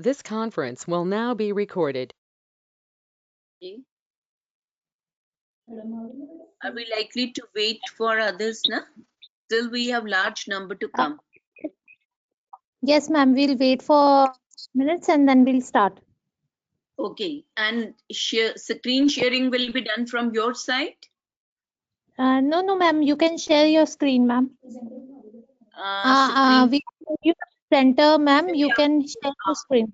This conference will now be recorded. Okay. Are we likely to wait for others now? Till we have large number to come. Yes, ma'am. We'll wait for minutes and then we'll start. Okay. And screen sharing will be done from your side? No, ma'am. You can share your screen, ma'am. Screen. We you center, ma'am. You can share the screen.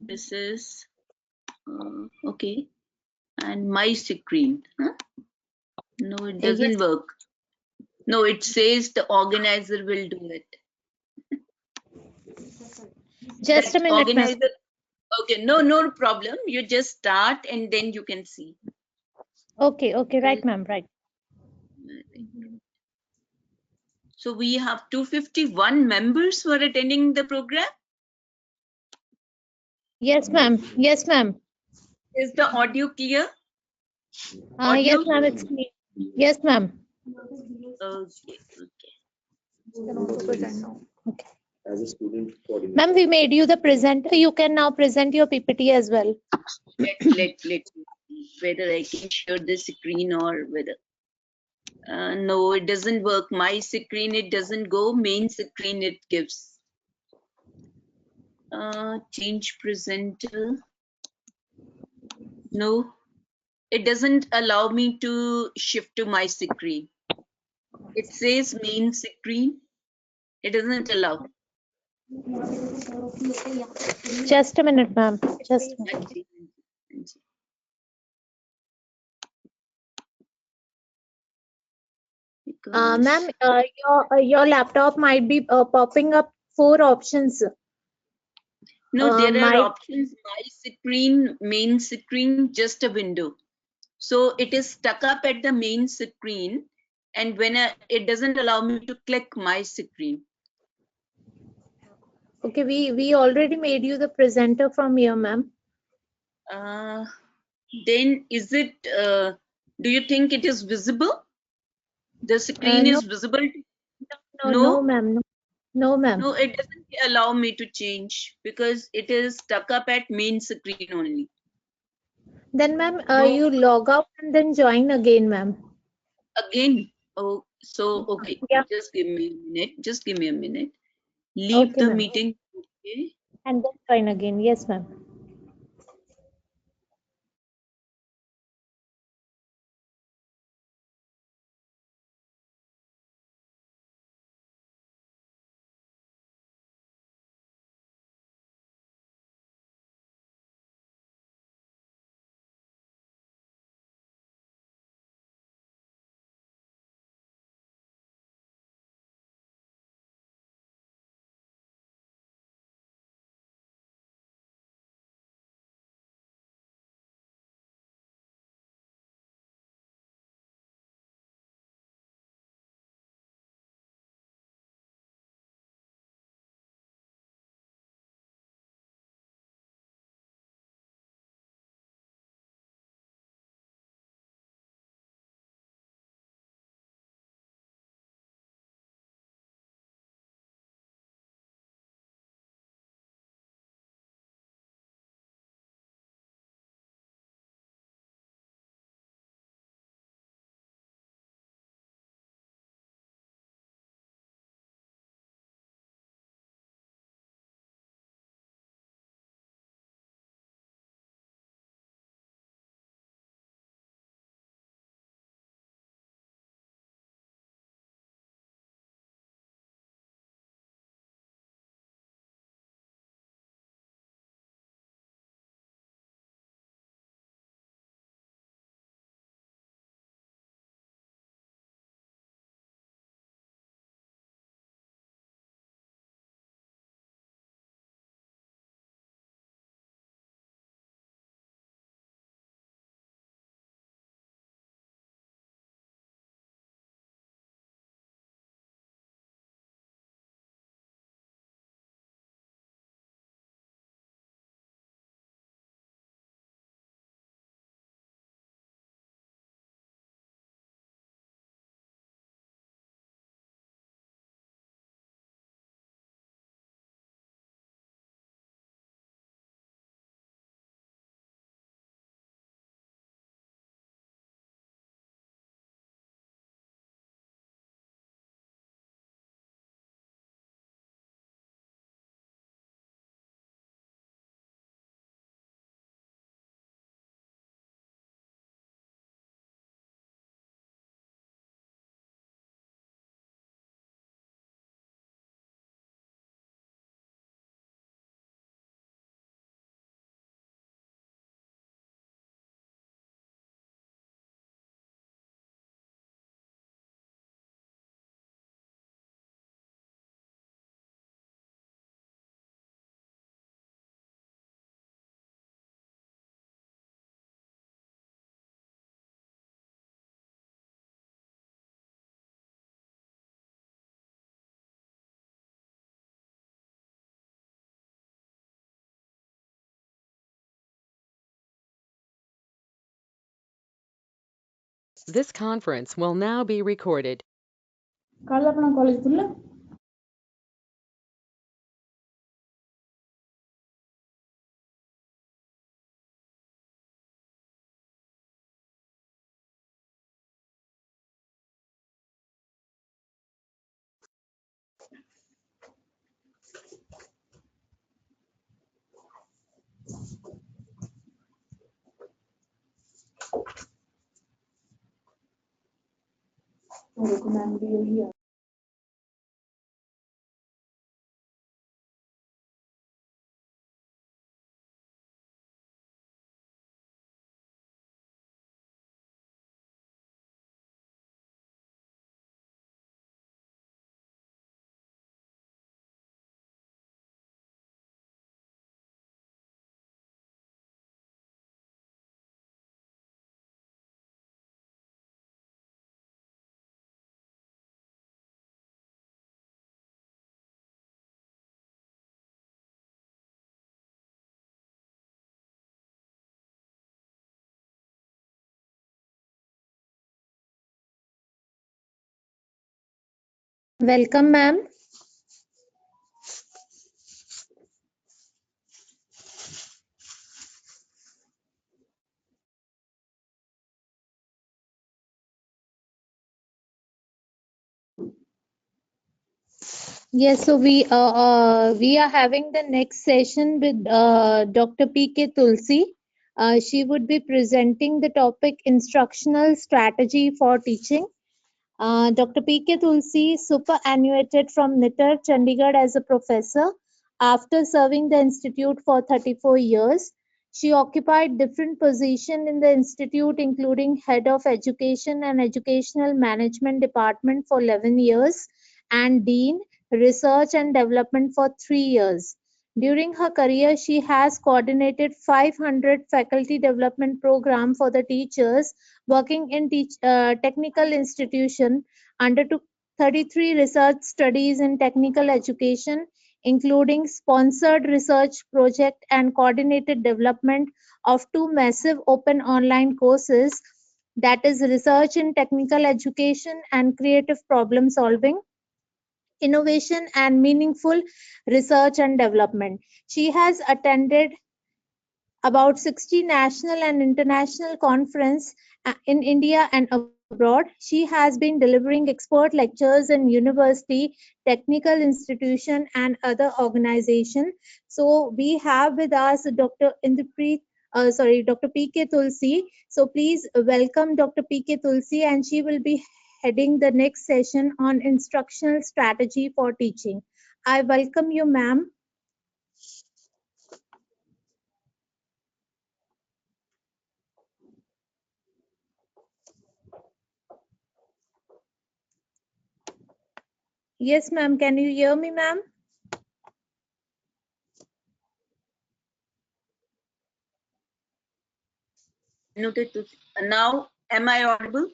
This is okay. And my screen. Huh? No, it doesn't Yes. work. No, it says the organizer will do it. Just That a minute, ma'am. organizer. Okay, no problem. You just start and then you can see. Okay, right, ma'am, right. So we have 251 members who are attending the program. Yes, ma'am. Yes, ma'am. Is the audio clear? Yes, ma'am. It's clear. Yes, ma'am. Okay. Okay. As a student coordinator. Ma'am, we made you the presenter. You can now present your PPT as well. Let whether I can share the screen or whether. No, it doesn't work. My screen, it doesn't go. Main screen, it gives. Change presenter. No, it doesn't allow me to shift to my screen. It says main screen. It doesn't allow. Just a minute, ma'am. Just a minute. Ma'am, your laptop might be popping up 4 options. No, there are options. My screen, main screen, just a window. So it is stuck up at the main screen, and when it doesn't allow me to click my screen. Okay, we already made you the presenter from here, ma'am. Then is it? Do you think it is visible? The screen No. is visible? No, ma'am. No, ma'am. No, it doesn't allow me to change because it is stuck up at main screen only. Then, ma'am, you log out and then join again, ma'am. Again? Oh, so okay. Yeah. Just give me a minute. Leave Okay, the ma'am. meeting. Okay. And then join again. Yes, ma'am. This conference will now be recorded. Welcome, ma'am. Yes, so we are having the next session with Dr. P.K. Tulsi. She would be presenting the topic Instructional Strategy for Teaching. Dr. P.K. Tulsi superannuated from NITTTR, Chandigarh as a professor. After serving the institute for 34 years, she occupied different positions in the institute, including head of education and educational management department for 11 years and dean, research and development for 3 years. During her career, she has coordinated 500 faculty development program for the teachers working in technical institution, undertook 33 research studies in technical education, including sponsored research project and coordinated development of 2 massive open online courses, that is research in technical education and creative problem solving, innovation and meaningful research and development. She has attended about 60 national and international conferences in India and abroad. She has been delivering expert lectures in university, technical institution and other organizations. So we have with us Dr. P.K. Tulsi. So please welcome Dr. P.K. Tulsi, and she will be heading the next session on instructional strategy for teaching. I welcome you, ma'am. Yes, ma'am. Can you hear me, ma'am? Noted to now. Am I audible?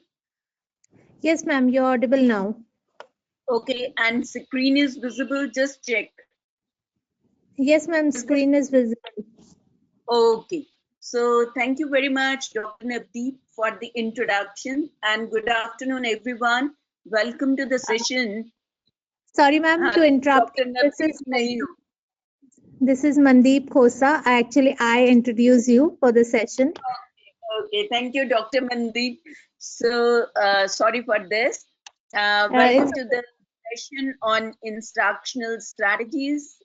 Yes, ma'am. You're audible now. Okay, and screen is visible. Just check. Yes, ma'am. Screen is visible. Okay. So thank you very much, Dr. Navdeep, for the introduction, and good afternoon, everyone. Welcome to the session. Sorry, ma'am, to interrupt. Dr. Navdeep This is Mandeep Khosa. I introduce you for the session. Okay, thank you, Dr. Mandeep. So sorry for this. Welcome to the session on instructional strategies.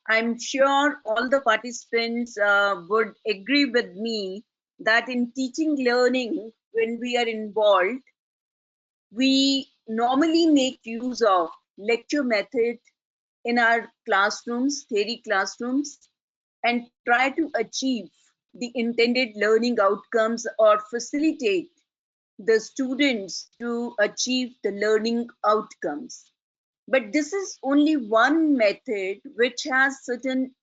I'm sure all the participants would agree with me that in teaching learning, when we are involved, we normally make use of lecture method in our classrooms, theory classrooms, and try to achieve the intended learning outcomes or facilitate the students to achieve the learning outcomes. But this is only one method which has certain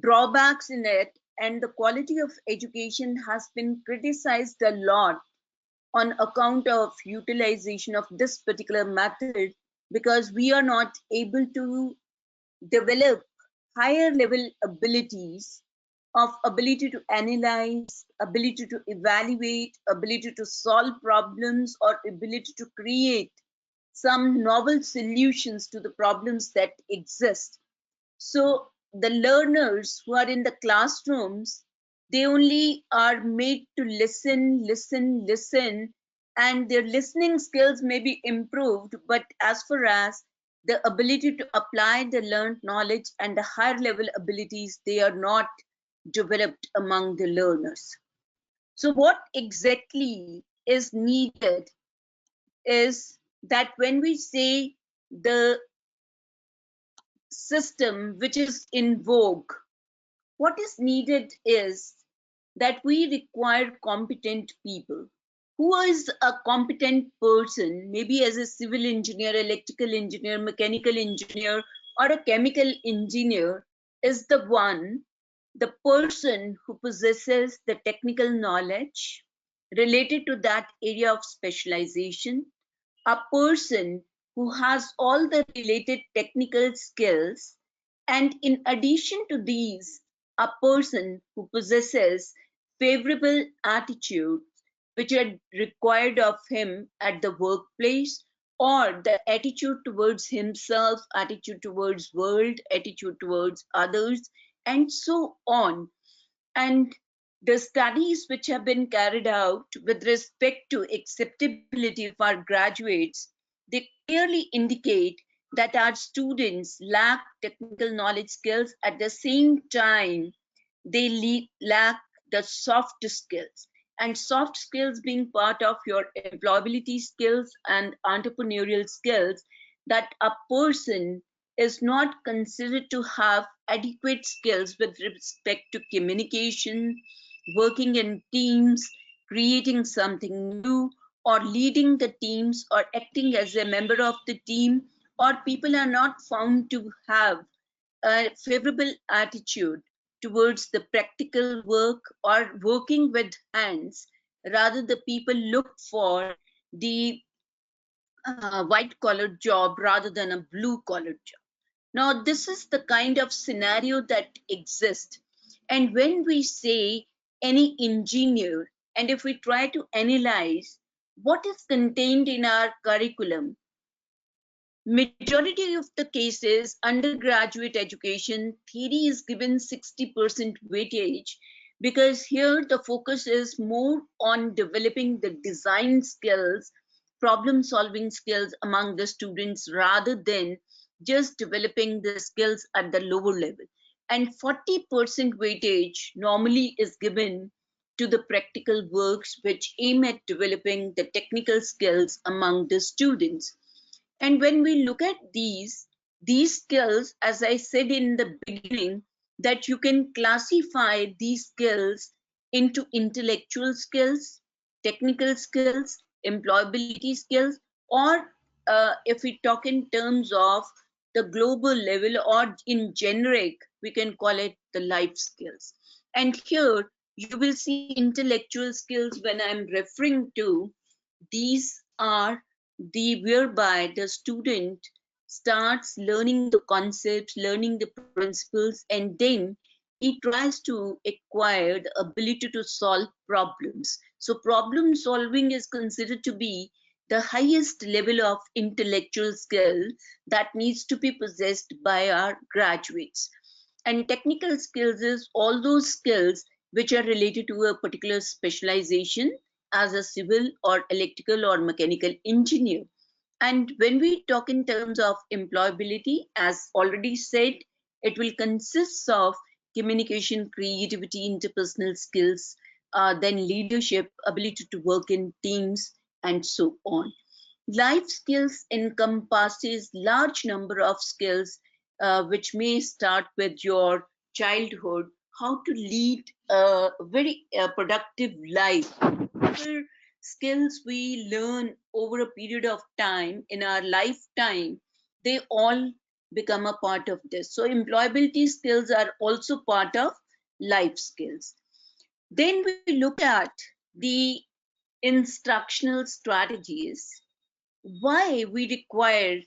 drawbacks in it, and the quality of education has been criticized a lot on account of utilization of this particular method, because we are not able to develop higher level abilities of ability to analyze, ability to evaluate, ability to solve problems, or ability to create some novel solutions to the problems that exist. So the learners who are in the classrooms, they only are made to listen, listen, listen, and their listening skills may be improved, but as far as the ability to apply the learned knowledge and the higher level abilities, they are not developed among the learners. So what exactly is needed is that when we say the system which is in vogue, what is needed is that we require competent people. Who is a competent person, maybe as a civil engineer, electrical engineer, mechanical engineer, or a chemical engineer, is the one, the person who possesses the technical knowledge related to that area of specialization, a person who has all the related technical skills, and in addition to these, a person who possesses favorable attitudes which are required of him at the workplace, or the attitude towards himself, attitude towards world, attitude towards others, and so on. And the studies which have been carried out with respect to acceptability of our graduates, they clearly indicate that our students lack technical knowledge skills. At the same time, they lack the soft skills. And soft skills being part of your employability skills and entrepreneurial skills, that a person is not considered to have adequate skills with respect to communication, working in teams, creating something new, or leading the teams, or acting as a member of the team, or people are not found to have a favorable attitude towards the practical work or working with hands. Rather, the people look for the white collar job rather than a blue collar job. Now, this is the kind of scenario that exists. And when we say any engineer, and if we try to analyze what is contained in our curriculum, majority of the cases, undergraduate education, theory is given 60% weightage, because here the focus is more on developing the design skills, problem solving skills among the students, rather than just developing the skills at the lower level. And 40% weightage normally is given to the practical works which aim at developing the technical skills among the students. And when we look at these skills, as I said in the beginning, that you can classify these skills into intellectual skills, technical skills, employability skills, or if we talk in terms of the global level or in generic, we can call it the life skills. And here you will see intellectual skills when I'm referring to, these are the whereby the student starts learning the concepts, learning the principles, and then he tries to acquire the ability to solve problems. So problem solving is considered to be the highest level of intellectual skill that needs to be possessed by our graduates. And technical skills is all those skills which are related to a particular specialization as a civil or electrical or mechanical engineer. And when we talk in terms of employability, as already said, it will consist of communication, creativity, interpersonal skills, then leadership, ability to work in teams, and so on. Life skills encompasses large number of skills which may start with your childhood, how to lead a very productive life. Whatever skills we learn over a period of time in our lifetime, they all become a part of this. So employability skills are also part of life skills. Then we look at the instructional strategies, why we require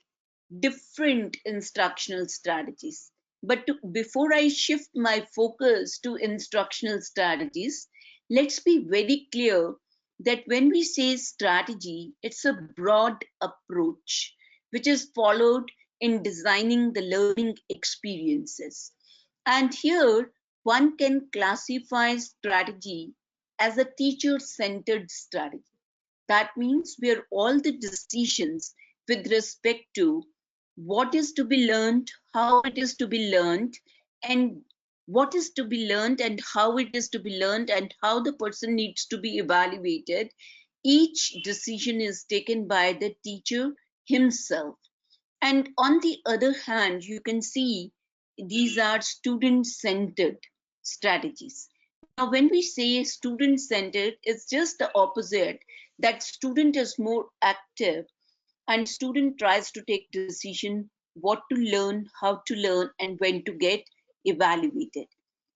different instructional strategies. But before I shift my focus to instructional strategies, let's be very clear that when we say strategy, it's a broad approach which is followed in designing the learning experiences. And here one can classify strategy as a teacher-centered strategy. That means where all the decisions with respect to what is to be learned, how it is to be learned, and what is to be learned and how it is to be learned and how the person needs to be evaluated, each decision is taken by the teacher himself. And on the other hand, you can see these are student-centered strategies. Now, when we say student-centered, it's just the opposite, that student is more active and student tries to take decision what to learn, how to learn, and when to get evaluated.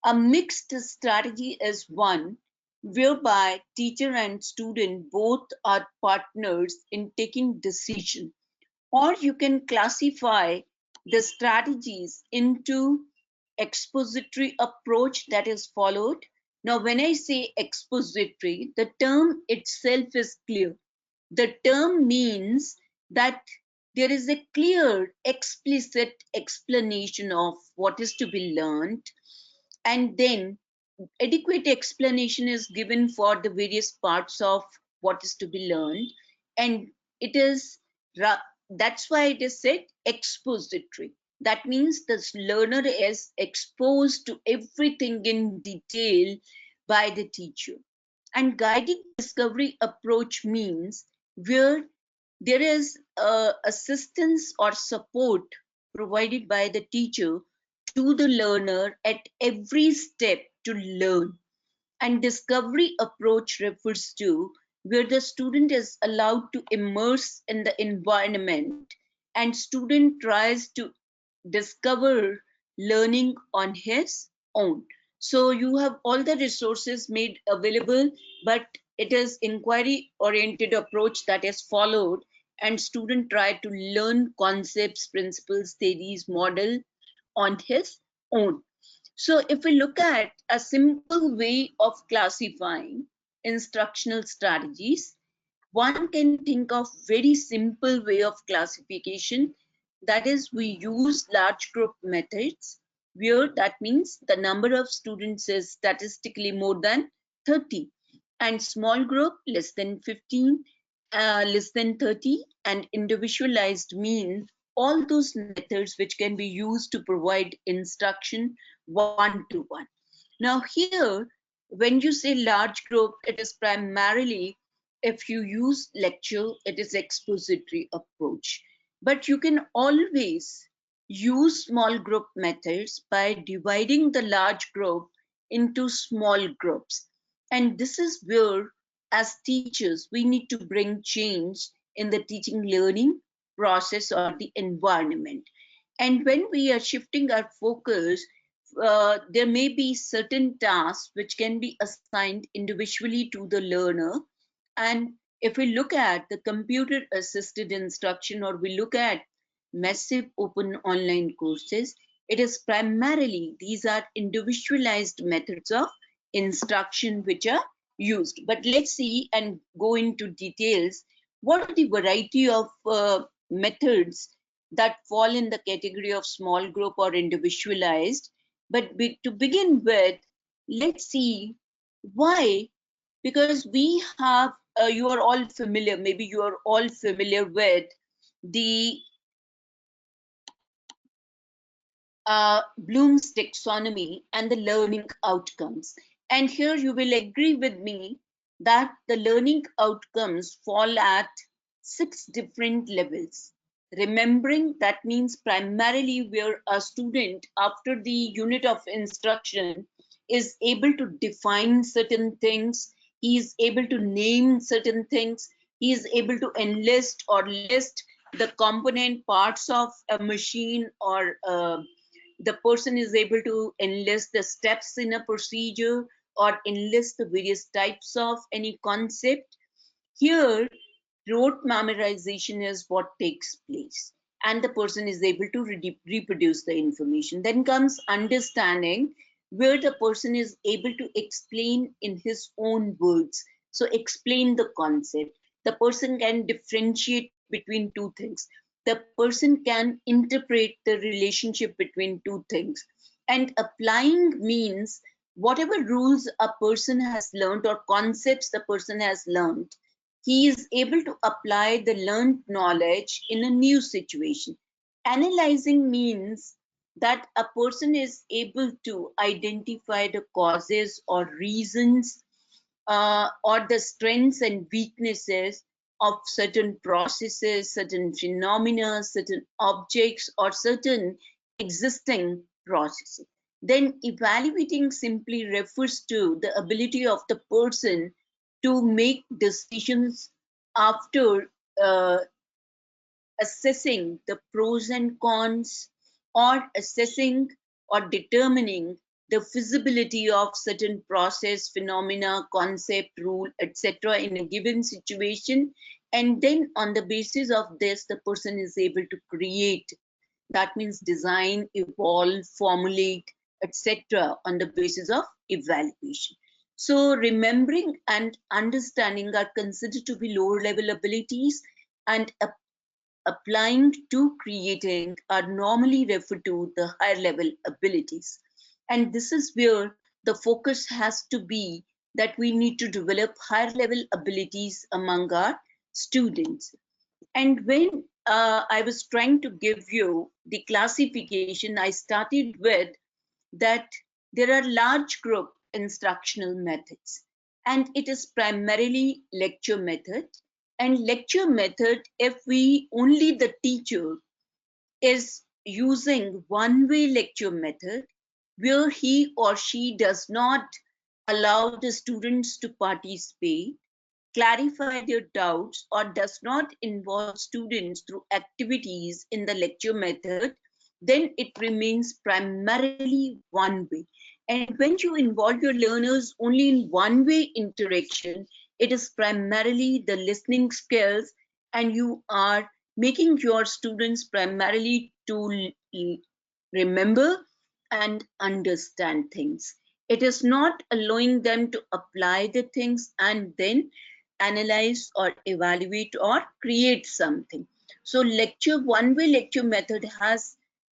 A mixed strategy is one whereby teacher and student both are partners in taking decision, or you can classify the strategies into expository approach that is followed. Now, when I say expository, the term itself is clear. The term means that there is a clear, explicit explanation of what is to be learned, and then adequate explanation is given for the various parts of what is to be learned, and it is that's why it is said expository. That means the learner is exposed to everything in detail by the teacher. And guided discovery approach means where there is assistance or support provided by the teacher to the learner at every step to learn. And discovery approach refers to where the student is allowed to immerse in the environment and student tries to discover learning on his own. So you have all the resources made available, but it is inquiry oriented approach that is followed, and student try to learn concepts, principles, theories, model on his own. So if we look at a simple way of classifying instructional strategies, one can think of very simple way of classification. That is, we use large group methods, where that means the number of students is statistically more than 30, and small group less than 15, less than 30, and individualized mean all those methods which can be used to provide instruction one-to-one. Now here, when you say large group, it is primarily, if you use lecture, it is expository approach. But you can always use small group methods by dividing the large group into small groups. And this is where, as teachers, we need to bring change in the teaching learning process or the environment. And when we are shifting our focus, there may be certain tasks which can be assigned individually to the learner. And if we look at the computer assisted instruction, or we look at massive open online courses, it is primarily these are individualized methods of instruction which are used. But let's see and go into details. What are the variety of methods that fall in the category of small group or individualized? But to begin with, let's see why. Because we have, you are all familiar, maybe you are all familiar with the Bloom's taxonomy and the learning outcomes. And here you will agree with me that the learning outcomes fall at 6 different levels. Remembering, that means primarily where a student after the unit of instruction is able to define certain things, he is able to name certain things, he is able to enlist or list the component parts of a machine, or the person is able to enlist the steps in a procedure or enlist the various types of any concept. Here, rote memorization is what takes place. and the person is able to reproduce the information. Then comes understanding, where the person is able to explain in his own words. So explain the concept. The person can differentiate between two things. The person can interpret the relationship between two things. And applying means whatever rules a person has learned or concepts the person has learned, he is able to apply the learned knowledge in a new situation. Analyzing means that a person is able to identify the causes or reasons or the strengths and weaknesses of certain processes, certain phenomena, certain objects, or certain existing processes. Then evaluating simply refers to the ability of the person to make decisions after assessing the pros and cons, or assessing or determining the feasibility of certain process, phenomena, concept, rule, etc. in a given situation. And then on the basis of this, the person is able to create. That means design, evolve, formulate, etc. on the basis of evaluation. So remembering and understanding are considered to be lower level abilities, and applying to creating are normally referred to the higher level abilities. And this is where the focus has to be, that we need to develop higher level abilities among our students. And when I was trying to give you the classification, I started with that there are large group instructional methods, and it is primarily lecture method. And lecture method, if we only the teacher is using one-way lecture method, where he or she does not allow the students to participate, clarify their doubts, or does not involve students through activities in the lecture method, then it remains primarily one way. And when you involve your learners only in one way interaction, it is primarily the listening skills, and you are making your students primarily to remember and understand things. It is not allowing them to apply the things and then analyze or evaluate or create something. So one-way lecture method has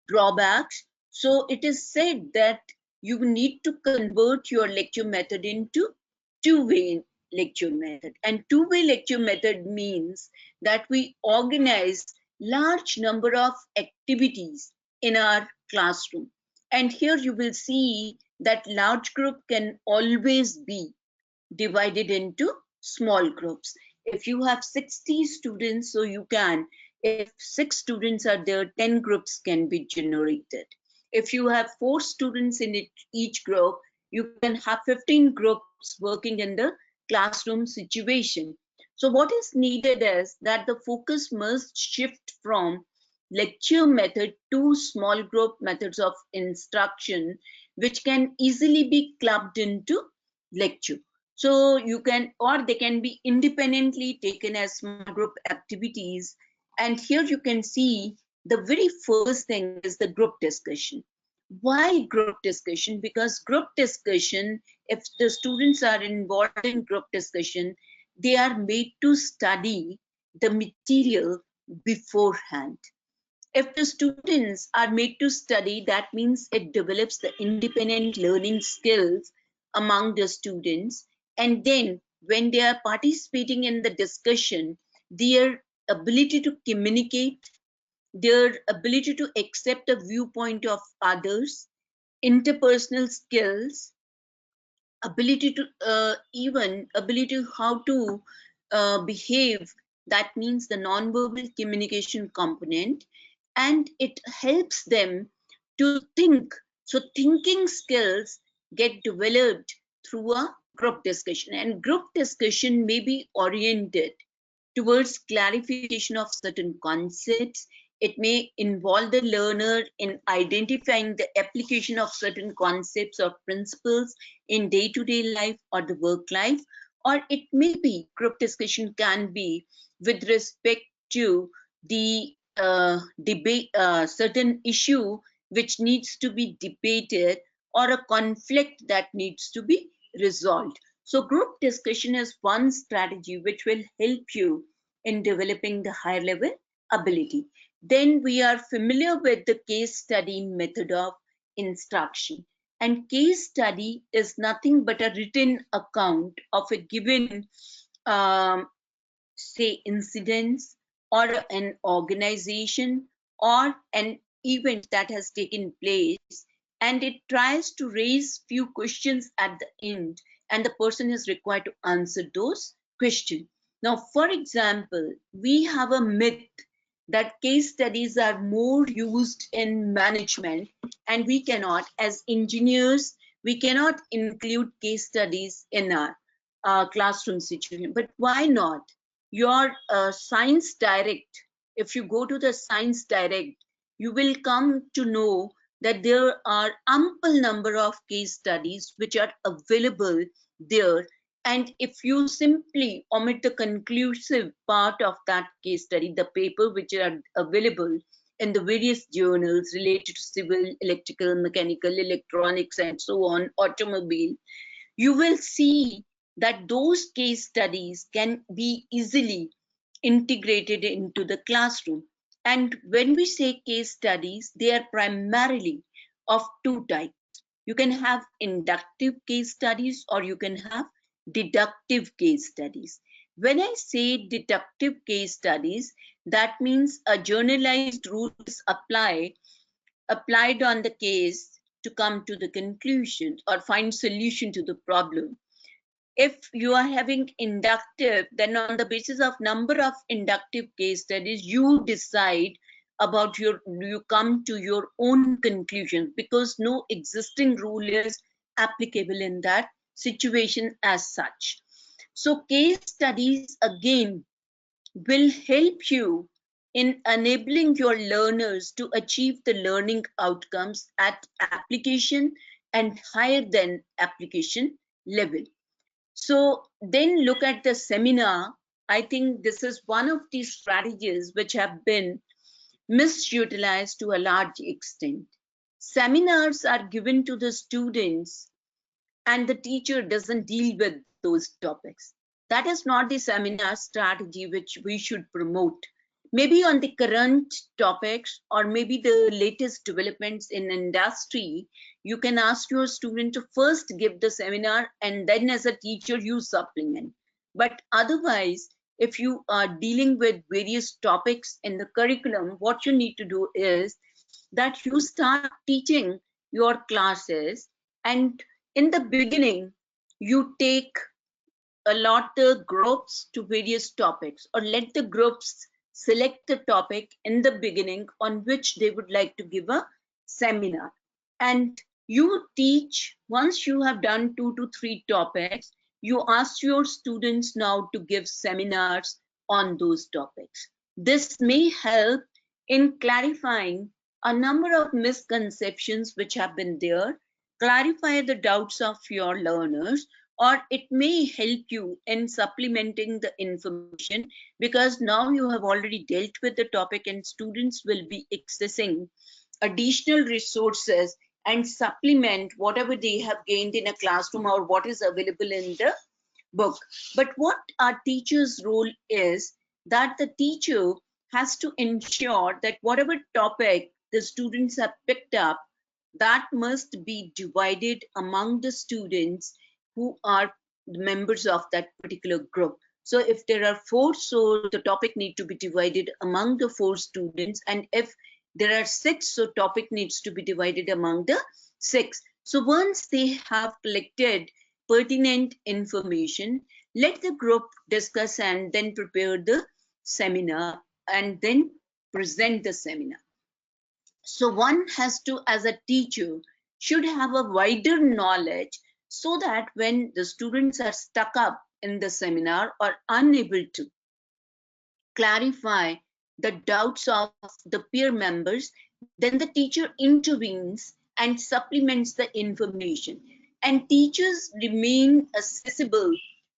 drawbacks. So it is said that you need to convert your lecture method into two-way lecture method. And two-way lecture method means that we organize large number of activities in our classroom. And here you will see that large group can always be divided into small groups. If you have 60 students, so you can, if 6 students are there, 10 groups can be generated. If you have 4 students in each group, you can have 15 groups working in the classroom situation. So what is needed is that the focus must shift from lecture method to small group methods of instruction, which can easily be clubbed into lecture. So you can, or they can be independently taken as small group activities. And here you can see the very first thing is the group discussion. Why group discussion? Because group discussion, if the students are involved in group discussion, they are made to study the material beforehand. If the students are made to study, that means it develops the independent learning skills among the students. And then when they are participating in the discussion, their ability to communicate, their ability to accept the viewpoint of others, interpersonal skills, ability to even ability how to behave, that means the non-verbal communication component, and it helps them to think. So thinking skills get developed through a group discussion, and group discussion may be oriented towards clarification of certain concepts. It may involve the learner in identifying the application of certain concepts or principles in day-to-day life or the work life, or it may be, group discussion can be with respect to the certain issue which needs to be debated, or a conflict that needs to be resolved. So group discussion is one strategy which will help you in developing the higher level ability. Then we are familiar with the case study method of instruction. And case study is nothing but a written account of a given say incidents or an organization or an event that has taken place, and it tries to raise few questions at the end, and the person is required to answer those questions. Now, for example, we have a myth that case studies are more used in management, and we cannot, as engineers, we cannot include case studies in our classroom situation. But why not? Your science direct, if you go to the science direct, you will come to know that there are ample number of case studies which are available there. And if you simply omit the conclusive part of that case study, the paper which are available in the various journals related to civil, electrical, mechanical, electronics, and so on, automobile, you will see that those case studies can be easily integrated into the classroom. And when we say case studies, they are primarily of two types. You can have inductive case studies or you can have deductive case studies. When I say deductive case studies, that means a generalized rule is applied on the case to come to the conclusion or find solution to the problem. If you are having inductive, then on the basis of number of inductive case studies, you decide about you come to your own conclusion, because no existing rule is applicable in that situation as such. So case studies again will help you in enabling your learners to achieve the learning outcomes at application and higher than application level. So then look at the seminar. I think this is one of these strategies which have been misutilized to a large extent. Seminars are given to the students and the teacher doesn't deal with those topics. That is not the seminar strategy which we should promote. Maybe on the current topics or maybe the latest developments in industry, you can ask your student to first give the seminar and then as a teacher you supplement. But otherwise, if you are dealing with various topics in the curriculum, what you need to do is that you start teaching your classes, and in the beginning, you take allot the groups to various topics, or let the groups select the topic in the beginning on which they would like to give a seminar. And you teach, once you have done 2 to 3 topics, you ask your students now to give seminars on those topics. This may help in clarifying a number of misconceptions which have been there, clarify the doubts of your learners, or it may help you in supplementing the information, because now you have already dealt with the topic and students will be accessing additional resources and supplement whatever they have gained in a classroom or what is available in the book. But what our teacher's role is, that the teacher has to ensure that whatever topic the students have picked up, that must be divided among the students who are members of that particular group. So if there are 4, so the topic need to be divided among the 4 students, and if there are 6, so topic needs to be divided among the 6. So once they have collected pertinent information, let the group discuss and then prepare the seminar and then present the seminar. So one has to, as a teacher, should have a wider knowledge, so that when the students are stuck up in the seminar or unable to clarify the doubts of the peer members, then the teacher intervenes and supplements the information. And teachers remain accessible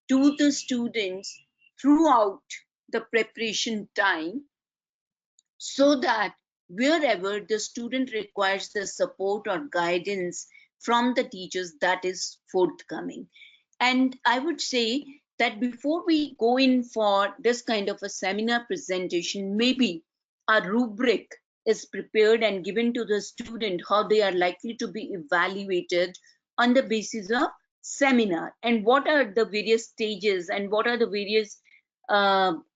to the students throughout the preparation time, so that wherever the student requires the support or guidance from the teachers, that is forthcoming. And I would say that before we go in for this kind of a seminar presentation, maybe a rubric is prepared and given to the student how they are likely to be evaluated on the basis of seminar, and what are the various stages and what are the various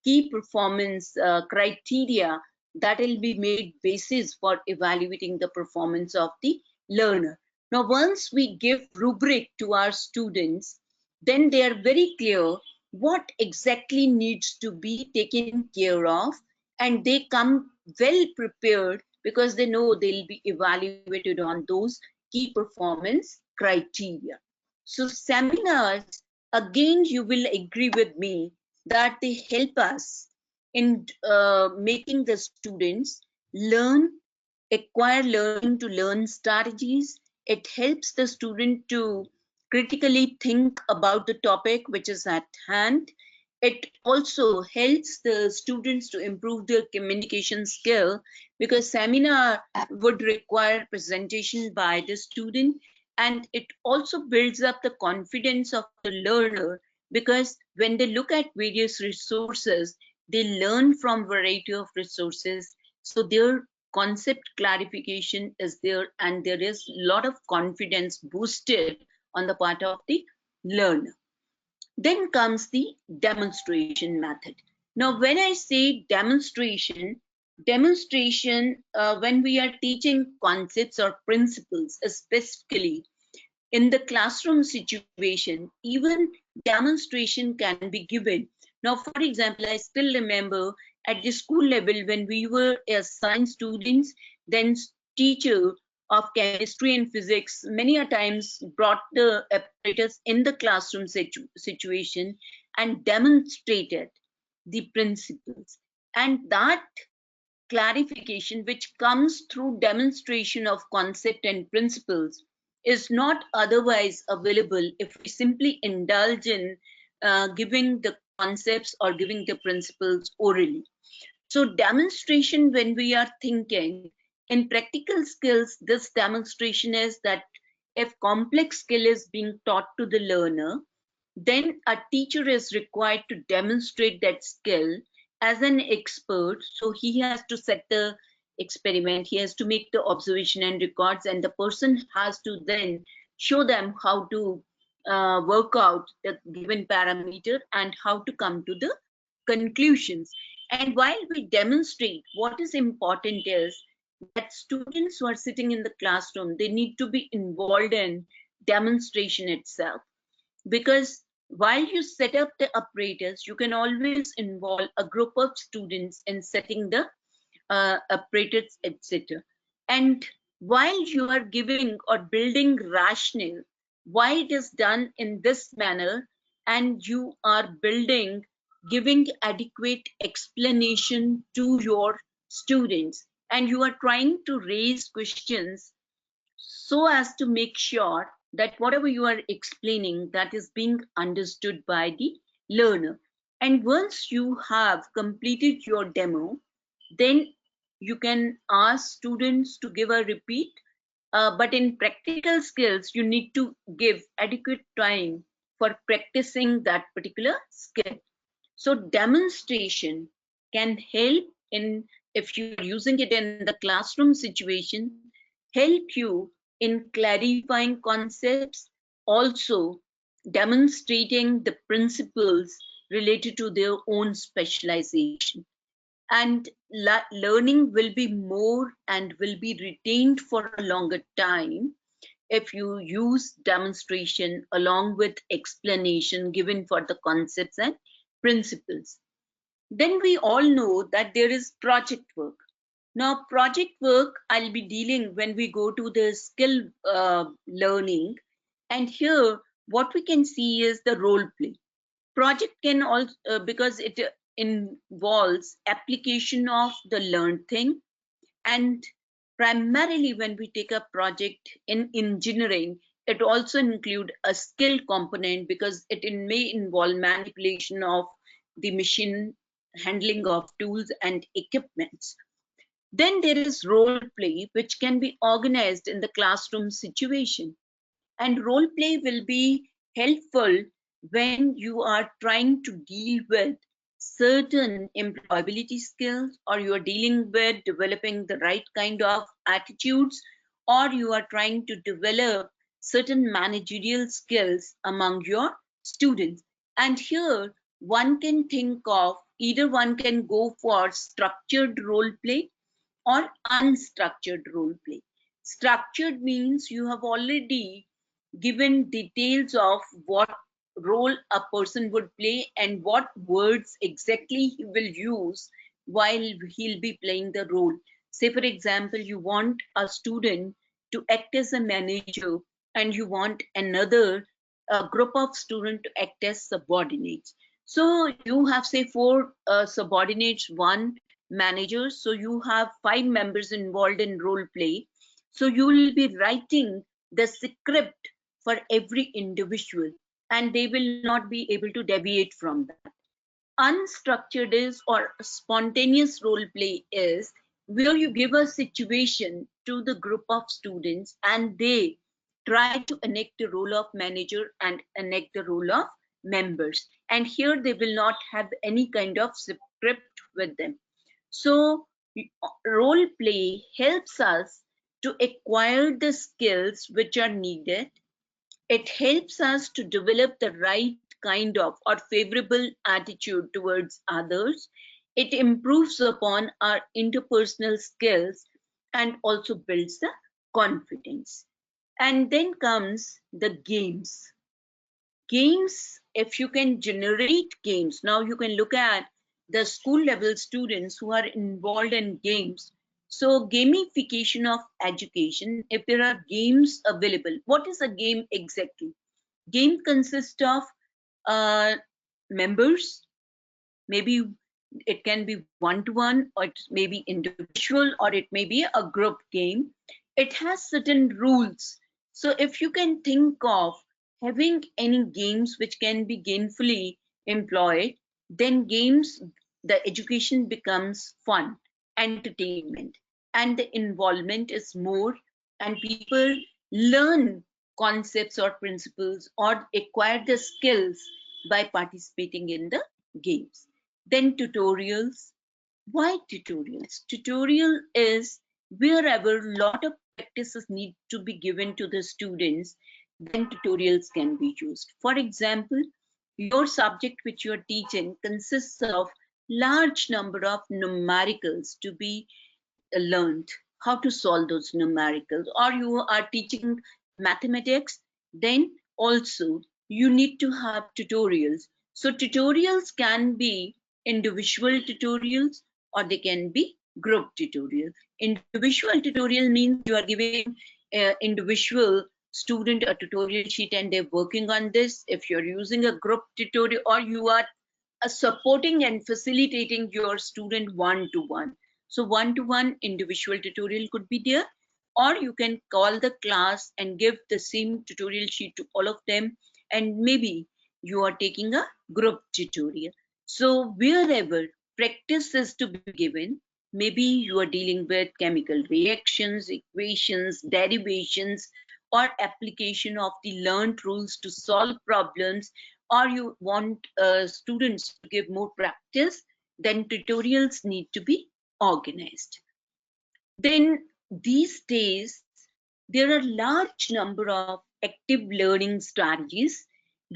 key performance criteria that will be made basis for evaluating the performance of the learner. Now, once we give rubric to our students, then they are very clear what exactly needs to be taken care of, and they come well prepared because they know they'll be evaluated on those key performance criteria. So seminars, again, you will agree with me that they help us in making the students learn, acquire learning to learn strategies. It helps the student to critically think about the topic which is at hand. It also helps the students to improve their communication skill, because seminar would require presentation by the student, and it also builds up the confidence of the learner, because when they look at various resources, they learn from variety of resources, so their concept clarification is there, and there is a lot of confidence boosted on the part of the learner. Then comes the demonstration method. Now, when I say demonstration, when we are teaching concepts or principles, specifically in the classroom situation, even demonstration can be given. Now, for example, I still remember at the school level when we were as science students, then teacher of chemistry and physics many a times brought the apparatus in the classroom situation and demonstrated the principles. And that clarification which comes through demonstration of concept and principles is not otherwise available if we simply indulge in giving the concepts or giving the principles orally. So demonstration, when we are thinking in practical skills, this demonstration is that if complex skill is being taught to the learner, then a teacher is required to demonstrate that skill as an expert. So he has to set the experiment, he has to make the observation and records, and the person has to then show them how to work out the given parameter and how to come to the conclusions. And while we demonstrate, what is important is that students who are sitting in the classroom, they need to be involved in demonstration itself, because while you set up the apparatus, you can always involve a group of students in setting the apparatus, etc. And while you are giving or building rationale, why it is done in this manner, and you are building, giving adequate explanation to your students, and you are trying to raise questions so as to make sure that whatever you are explaining, that is being understood by the learner. And once you have completed your demo, then you can ask students to give a repeat, but in practical skills you need to give adequate time for practicing that particular skill. So demonstration can help in, if you're using it in the classroom situation, help you in clarifying concepts, also demonstrating the principles related to their own specialization. And learning will be more and will be retained for a longer time if you use demonstration along with explanation given for the concepts and principles. Then we all know that there is project work. Now, project work I'll be dealing when we go to the skill learning. And here, what we can see is the role play. Project can also, because it involves application of the learned thing, and primarily when we take a project in engineering, it also include a skill component, because it may involve manipulation of the machine, handling of tools and equipments. Then there is role play, which can be organized in the classroom situation. And role play will be helpful when you are trying to deal with certain employability skills, or you are dealing with developing the right kind of attitudes, or you are trying to develop certain managerial skills among your students. And here one can think of either one can go for structured role play or unstructured role play. Structured means you have already given details of what role a person would play and what words exactly he will use while he'll be playing the role. Say, for example, you want a student to act as a manager and you want another group of students to act as subordinates. So you have, say, four subordinates, one manager. So you have 5 members involved in role play. So you will be writing the script for every individual, and they will not be able to deviate from that. Unstructured is, or spontaneous role play is, where you give a situation to the group of students and they try to enact the role of manager and enact the role of members. And here they will not have any kind of script with them. So role play helps us to acquire the skills which are needed. It helps us to develop the right kind of or favorable attitude towards others. It improves upon our interpersonal skills and also builds the confidence. And then comes the games. Games, if you can generate games, now you can look at the school level students who are involved in games. So gamification of education, if there are games available, what is a game exactly? Game consists of uh, members, maybe it can be one-to-one, or it may be individual, or it may be a group game. It has certain rules. So if you can think of having any games which can be gainfully employed, then games, the education becomes fun, entertainment, and the involvement is more, and people learn concepts or principles or acquire the skills by participating in the games. Then tutorials. Why tutorials? Tutorial is wherever a lot of practices need to be given to the students, then tutorials can be used. For example, your subject which you are teaching consists of large number of numericals to be learned, how to solve those numericals, or you are teaching mathematics, then also you need to have tutorials. So tutorials can be individual tutorials or they can be group tutorial. Individual tutorial means you are giving individual student a tutorial sheet and they're working on this. If you're using a group tutorial, or you are supporting and facilitating your student one-to-one. So one-to-one individual tutorial could be there, or you can call the class and give the same tutorial sheet to all of them, and maybe you are taking a group tutorial. So wherever practice is to be given, maybe you are dealing with chemical reactions, equations, derivations, or application of the learned rules to solve problems, or you want students to give more practice, then tutorials need to be organized. Then these days, there are large number of active learning strategies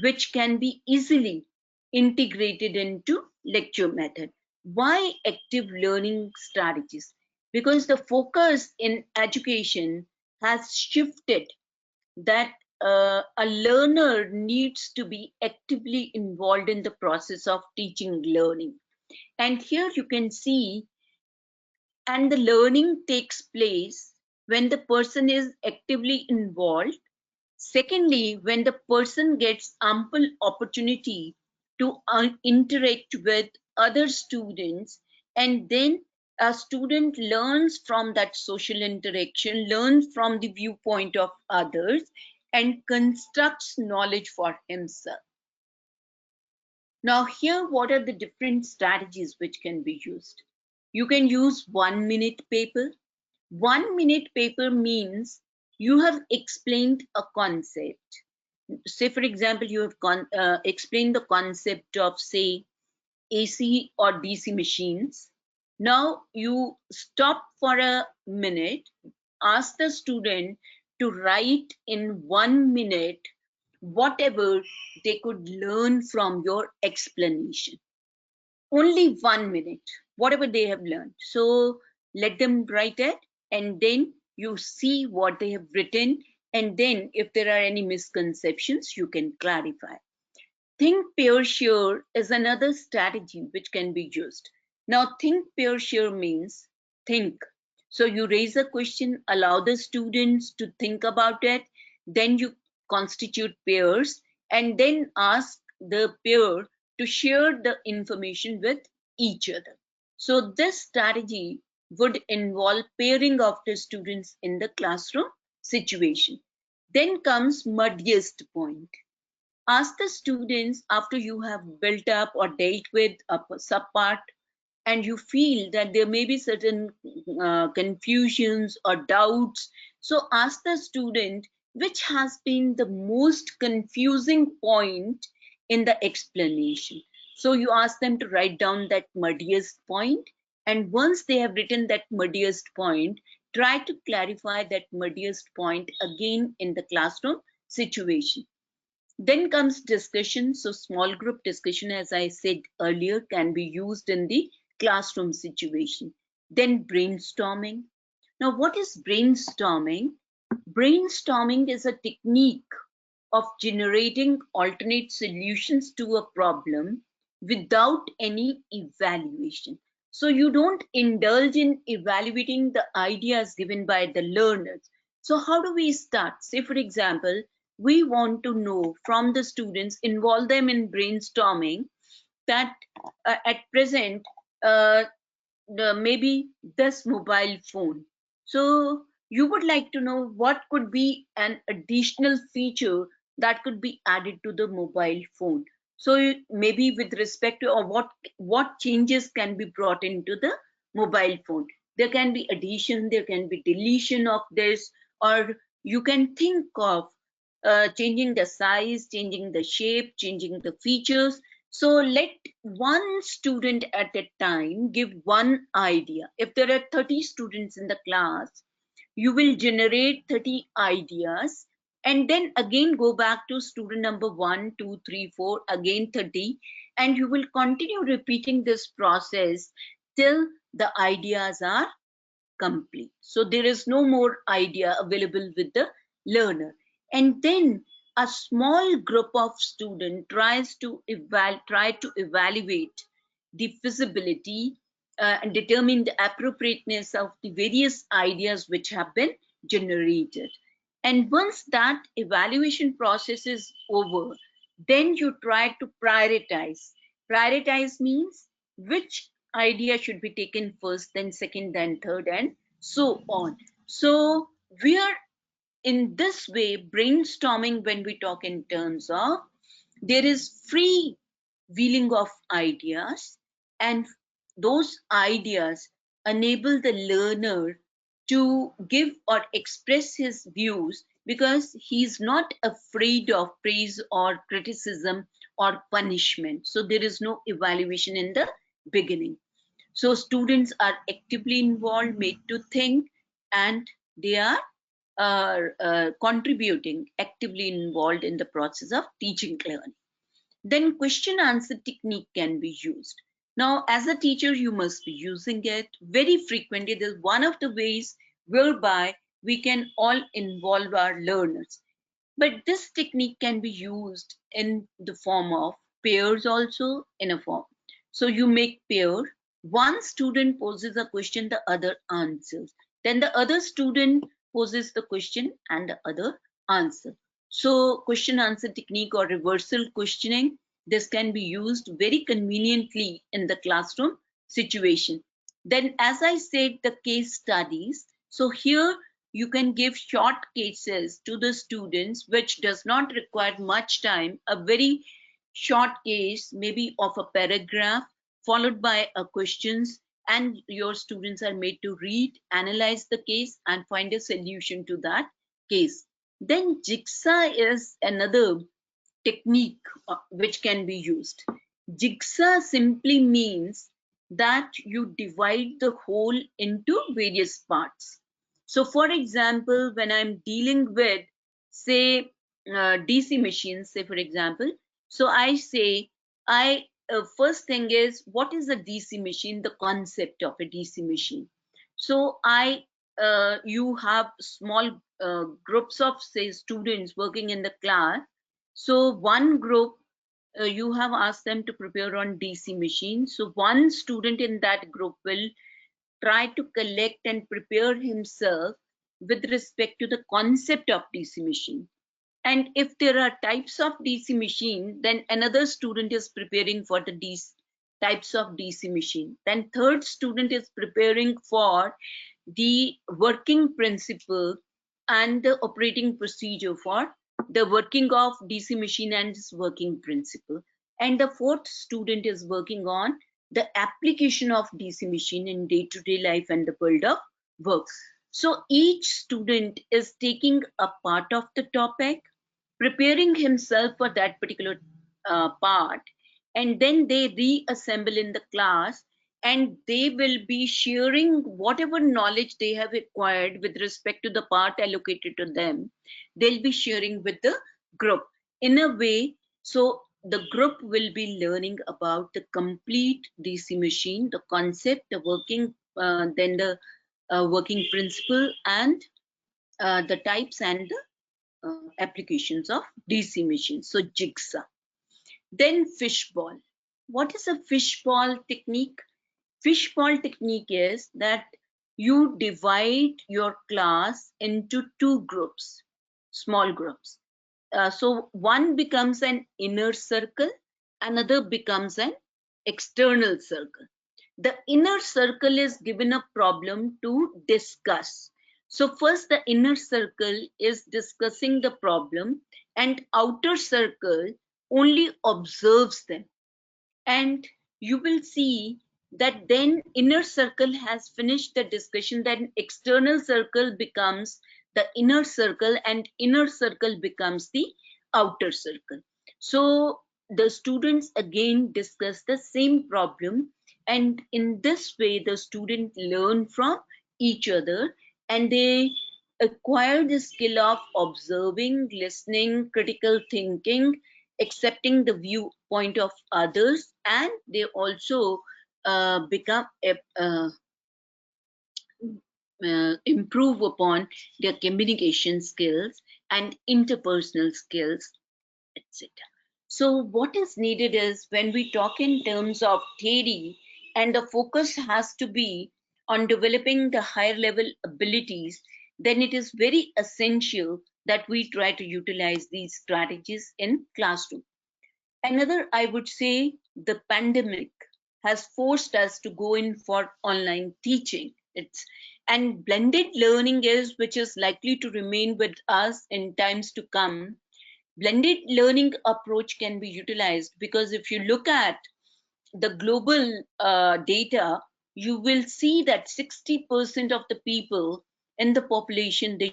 which can be easily integrated into lecture method. Why active learning strategies? Because the focus in education has shifted, that a learner needs to be actively involved in the process of teaching learning. And here you can see, and the learning takes place when the person is actively involved. Secondly, when the person gets ample opportunity to interact with other students, and then a student learns from that social interaction, learns from the viewpoint of others, and constructs knowledge for himself. Now here, what are the different strategies which can be used? You can use 1 minute paper. 1 minute paper means you have explained a concept. Say, for example, you have explained the concept of, say, AC or DC machines. Now you stop for a minute, ask the student to write in 1 minute whatever they could learn from your explanation. Only 1 minute, whatever they have learned. So let them write it, and then you see what they have written, and then if there are any misconceptions, you can clarify. Think, pair, share is another strategy which can be used. Now, think, pair, share means think. So you raise a question, allow the students to think about it, then you constitute pairs, and then ask the pair to share the information with each other. So this strategy would involve pairing of the students in the classroom situation. Then comes muddiest point. Ask the students, after you have built up or dealt with a subpart and you feel that there may be certain confusions or doubts, so ask the student which has been the most confusing point in the explanation. So you ask them to write down that muddiest point, and once they have written that muddiest point, try to clarify that muddiest point again in the classroom situation. Then comes discussion. So small group discussion, as I said earlier, can be used in the classroom situation. Then brainstorming. Now, what is brainstorming? Brainstorming is a technique of generating alternate solutions to a problem without any evaluation. So you don't indulge in evaluating the ideas given by the learners. So how do we start? Say, for example, we want to know from the students, involve them in brainstorming that at present, maybe this mobile phone. So you would like to know what could be an additional feature that could be added to the mobile phone. So maybe with respect to, or what changes can be brought into the mobile phone. There can be addition, there can be deletion of this, or you can think of changing the size, changing the shape, changing the features. So let one student at a time give one idea. If there are 30 students in the class, you will generate 30 ideas, and then again go back to student number 1, 2, 3, 4, again 30, and you will continue repeating this process till the ideas are complete. So there is no more idea available with the learner. And then a small group of students tries to evaluate the feasibility and determine the appropriateness of the various ideas which have been generated. And once that evaluation process is over, then you try to prioritize. Prioritize means which idea should be taken first, then second, then third, and so on. So we are in this way brainstorming. When we talk in terms of, there is free wheeling of ideas, and those ideas enable the learner to give or express his views, because he's not afraid of praise or criticism or punishment. So there is no evaluation in the beginning. So students are actively involved, made to think, and they are contributing, actively involved in the process of teaching learning. Then question answer technique can be used. Now, as a teacher, you must be using it very frequently. This is one of the ways whereby we can all involve our learners. But this technique can be used in the form of pairs also, in a form. So you make pair. One student poses a question, the other answers. Then the other student poses the question and the other answer. So question answer technique or reversal questioning, this can be used very conveniently in the classroom situation. Then, as I said, the case studies. So here you can give short cases to the students, which does not require much time. A very short case, maybe of a paragraph, followed by a questions, and your students are made to read, analyze the case, and find a solution to that case. Then jigsaw is another technique which can be used. Jigsaw simply means that you divide the whole into various parts. So for example, when I'm dealing with, say, DC machines, say for example, so I say, first thing is, what is a DC machine, the concept of a DC machine. So you have small groups of, say, students working in the class. So one group, you have asked them to prepare on DC machine. So one student in that group will try to collect and prepare himself with respect to the concept of DC machine. And if there are types of DC machine, then another student is preparing for the types of DC machine. Then third student is preparing for the working principle and the operating procedure for the working of DC machine and its working principle. And the fourth student is working on the application of DC machine in day-to-day life and the world of work. So each student is taking a part of the topic, preparing himself for that particular part, and then they reassemble in the class, and they will be sharing whatever knowledge they have acquired with respect to the part allocated to them. They'll be sharing with the group in a way, so the group will be learning about the complete DC machine, the concept, the working, then the working principle, and the types and the applications of DC machines. So jigsaw. Then fishball. What is a fishball technique? Fishball technique is that you divide your class into two groups, small groups. So one becomes an inner circle, another becomes an external circle. The inner circle is given a problem to discuss. So first the inner circle is discussing the problem, and outer circle only observes them. And you will see that then inner circle has finished the discussion, then external circle becomes the inner circle, and inner circle becomes the outer circle. So the students again discuss the same problem, and in this way the students learn from each other, and they acquire the skill of observing, listening, critical thinking, accepting the viewpoint of others, and they also become improve upon their communication skills and interpersonal skills, etc. So what is needed is, when we talk in terms of theory, and the focus has to be on developing the higher level abilities, then it is very essential that we try to utilize these strategies in classroom. Another, I would say, the pandemic has forced us to go in for online teaching. And blended learning is, which is likely to remain with us in times to come. Blended learning approach can be utilized, because if you look at the global data, you will see that 60% of the people in the population, they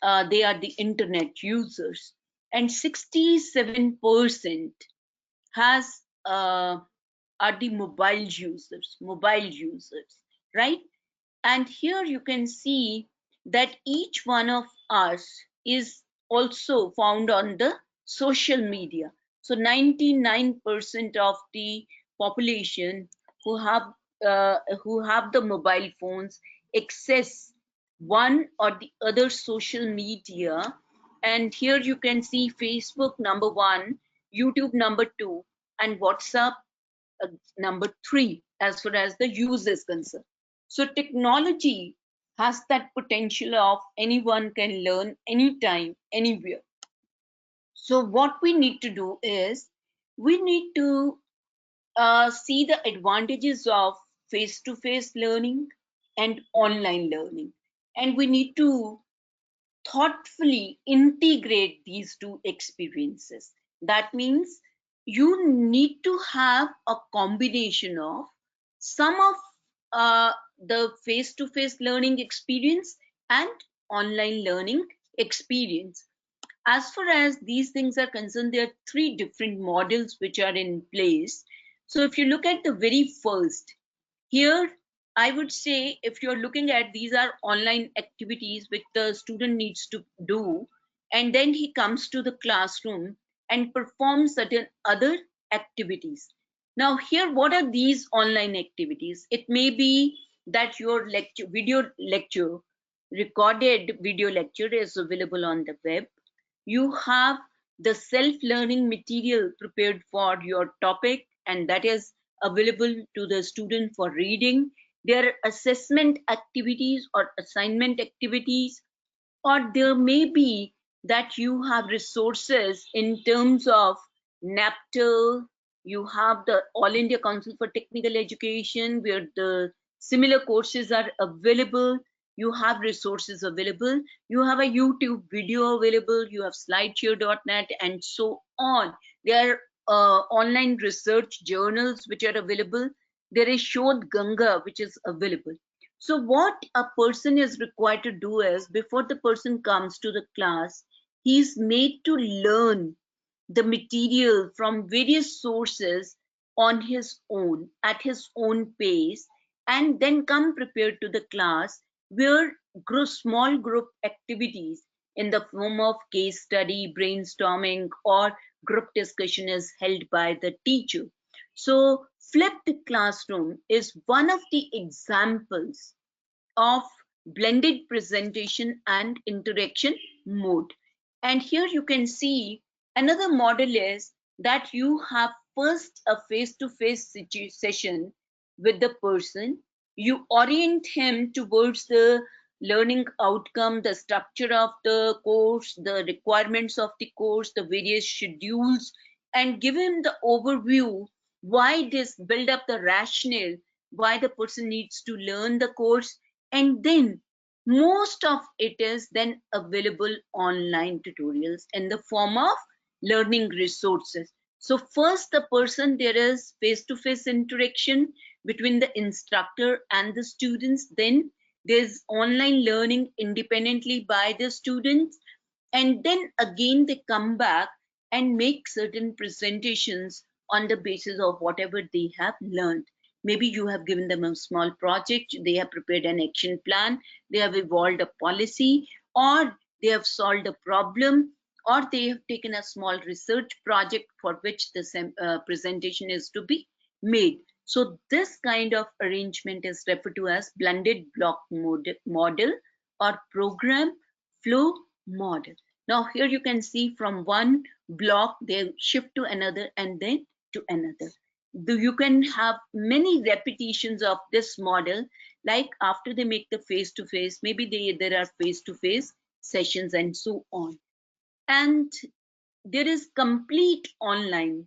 are the internet users, and 67% has are the mobile users, right? And here you can see that each one of us is also found on the social media. So 99% of the population who have the mobile phones access one or the other social media. And here you can see Facebook number 1, YouTube number 2, and WhatsApp number 3 as far as the use is concerned. So technology has that potential of anyone can learn anytime, anywhere. So what we need to do is, we need to see the advantages of face-to-face learning and online learning. And we need to thoughtfully integrate these two experiences. That means you need to have a combination of some of the face-to-face learning experience and online learning experience. As far as these things are concerned, there are three different models which are in place. So if you look at the very first, here I would say, if you're looking at, these are online activities which the student needs to do, and then he comes to the classroom and performs certain other activities. Now here, what are these online activities? It may be that your lecture, recorded video lecture is available on the web. You have the self-learning material prepared for your topic, and that is available to the student for reading. There are assessment activities or assignment activities, or there may be that you have resources in terms of NITTTR. You have the All India Council for Technical Education, where the similar courses are available. You have resources available. You have a YouTube video available. You have slideshare.net and so on. There are online research journals which are available. There is Shodh Ganga which is available. So what a person is required to do is, before the person comes to the class, he's made to learn the material from various sources on his own, at his own pace, and then come prepared to the class, where small group activities in the form of case study, brainstorming, or group discussion is held by the teacher. So flipped classroom is one of the examples of blended presentation and interaction mode. And here you can see another model is that you have first a face-to-face session with the person. You orient him towards the learning outcome, the structure of the course, the requirements of the course, the various schedules, and give him the overview, why this, build up the rationale, why the person needs to learn the course. And then most of it is then available online tutorials in the form of learning resources. So first the person, there is face-to-face interaction between the instructor and the students. Then there's online learning independently by the students, and then again they come back and make certain presentations on the basis of whatever they have learned. Maybe you have given them a small project, they have prepared an action plan, they have evolved a policy, or they have solved a problem, or they have taken a small research project for which the presentation is to be made. So this kind of arrangement is referred to as blended block model or program flow model. Now here you can see, from one block they shift to another and then to another. You can have many repetitions of this model, like after they make the face-to-face, maybe there are face-to-face sessions and so on. And there is complete online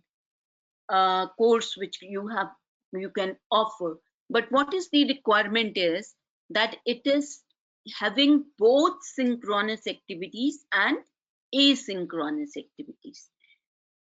course which you can offer. But what is the requirement is that it is having both synchronous activities and asynchronous activities.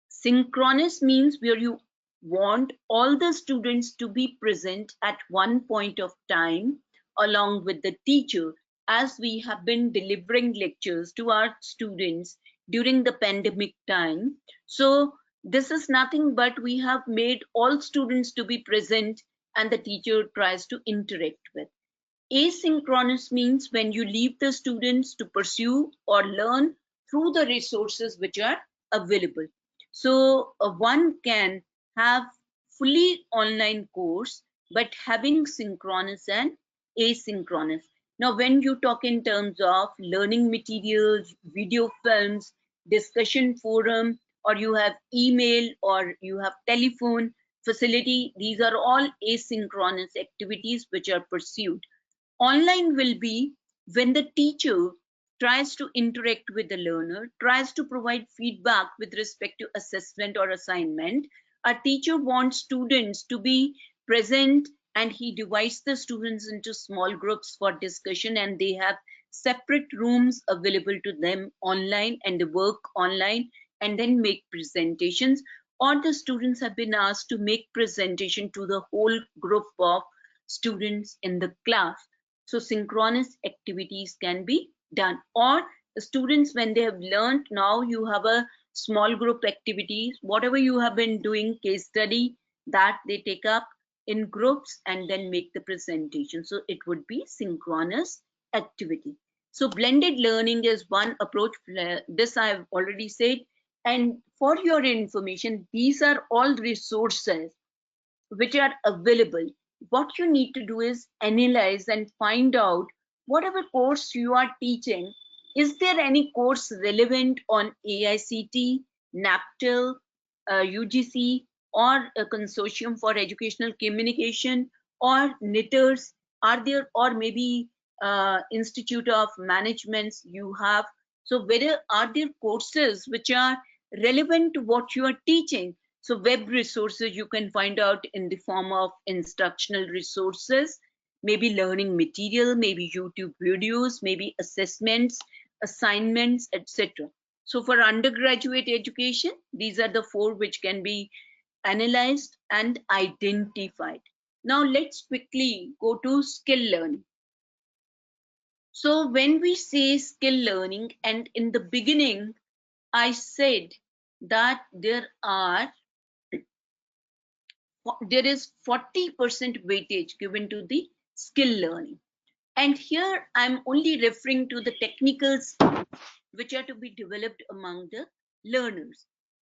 Synchronous means where you want all the students to be present at one point of time along with the teacher, as we have been delivering lectures to our students during the pandemic time. So this is nothing but we have made all students to be present and the teacher tries to interact with. Asynchronous means when you leave the students to pursue or learn through the resources which are available. So one can have fully online course, but having synchronous and asynchronous. Now, when you talk in terms of learning materials, video films, discussion forum, or you have email or you have telephone facility, these are all asynchronous activities which are pursued. Online will be when the teacher tries to interact with the learner, tries to provide feedback with respect to assessment or assignment. A teacher wants students to be present, and he divides the students into small groups for discussion, and they have separate rooms available to them online, and they work online and then make presentations. Or the students have been asked to make presentation to the whole group of students in the class. So synchronous activities can be done. Or the students, when they have learned, now you have a small group activities, whatever you have been doing, case study, that they take up in groups and then make the presentation. So it would be synchronous activity. So blended learning is one approach. This I have already said. And for your information, these are all resources which are available. What you need to do is analyze and find out whatever course you are teaching, is there any course relevant on AICTE, NITTTR, UGC, or a Consortium for Educational Communication, or NITTTRs are there, or maybe Institute of Managements you have. So whether are there courses which are relevant to what you are teaching? So web resources you can find out in the form of instructional resources, maybe learning material, maybe YouTube videos, maybe assessments, assignments, etc. So for undergraduate education, these are the four which can be analyzed and identified. Now let's quickly go to skill learning. So when we say skill learning, and in the beginning, I said that there is 40% weightage given to the skill learning. And here I'm only referring to the technical skills which are to be developed among the learners.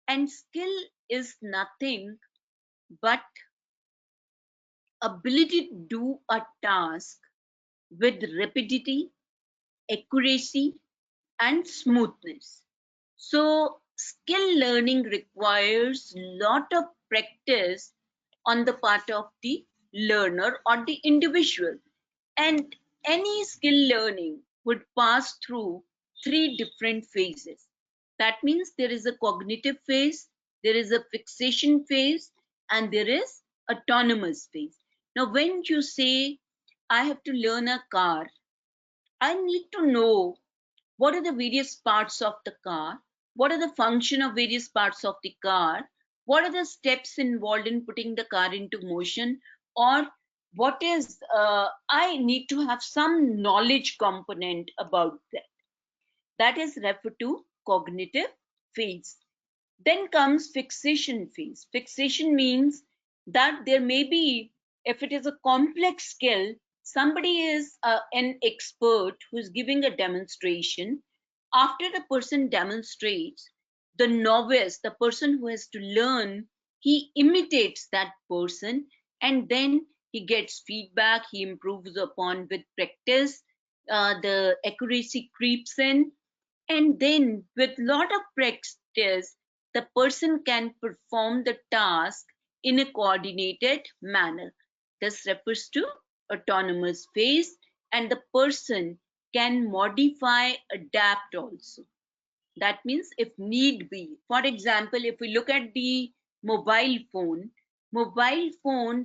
And skill is nothing but ability to do a task with rapidity, accuracy, and smoothness. So skill learning requires lot of practice on the part of the learner or the individual. And any skill learning would pass through three different phases. That means there is a cognitive phase, there is a fixation phase, and there is autonomous phase. Now, when you say, I have to learn a car, I need to know what are the various parts of the car, what are the function of various parts of the car, what are the steps involved in putting the car into motion, or what is I need to have some knowledge component about that is referred to cognitive phase. Then comes fixation phase. Fixation means that there may be, if it is a complex skill, somebody is an expert who is giving a demonstration. After the person demonstrates, the novice, the person who has to learn, he imitates that person, and then he gets feedback, he improves upon with practice, the accuracy creeps in, and then with lot of practice the person can perform the task in a coordinated manner. This refers to autonomous phase, and the person can modify, adapt also. That means if need be, for example, if we look at the mobile phone,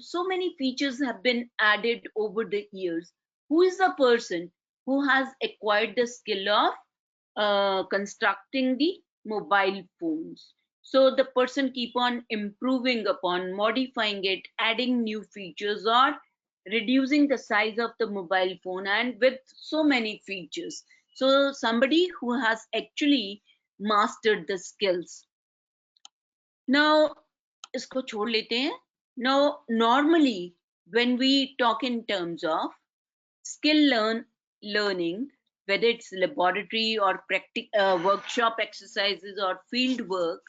so many features have been added over the years. Who is the person who has acquired the skill of constructing the mobile phones? So the person keep on improving upon, modifying it, adding new features, or reducing the size of the mobile phone, and with so many features. So somebody who has actually mastered the skills. Now, isko chhod lete hain. Now, normally when we talk in terms of learning, whether it's laboratory or workshop exercises or field work,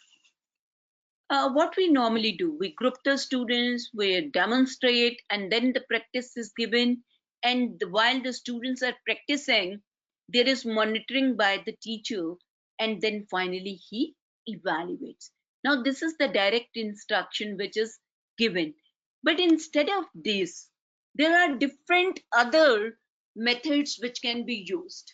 what we normally do, we group the students, we demonstrate, and then the practice is given. And while the students are practicing, there is monitoring by the teacher, and then finally he evaluates. Now, this is the direct instruction which is given. But instead of this, there are different other methods which can be used.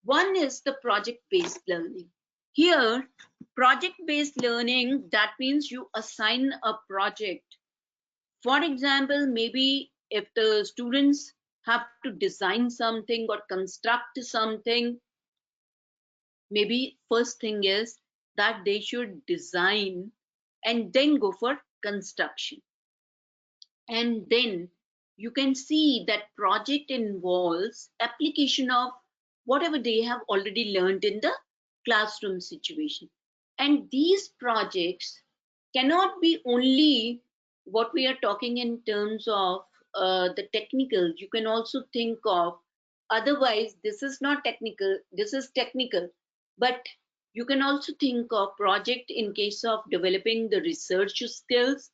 One is the project-based learning. Here, project-based learning, that means you assign a project. For example, maybe if the students have to design something or construct something, maybe first thing is that they should design and then go for construction. And then you can see that project involves application of whatever they have already learned in the classroom situation. And these projects cannot be only what we are talking in terms of the technical. You can also think of, otherwise this is not technical, this is technical, but you can also think of project in case of developing the research skills,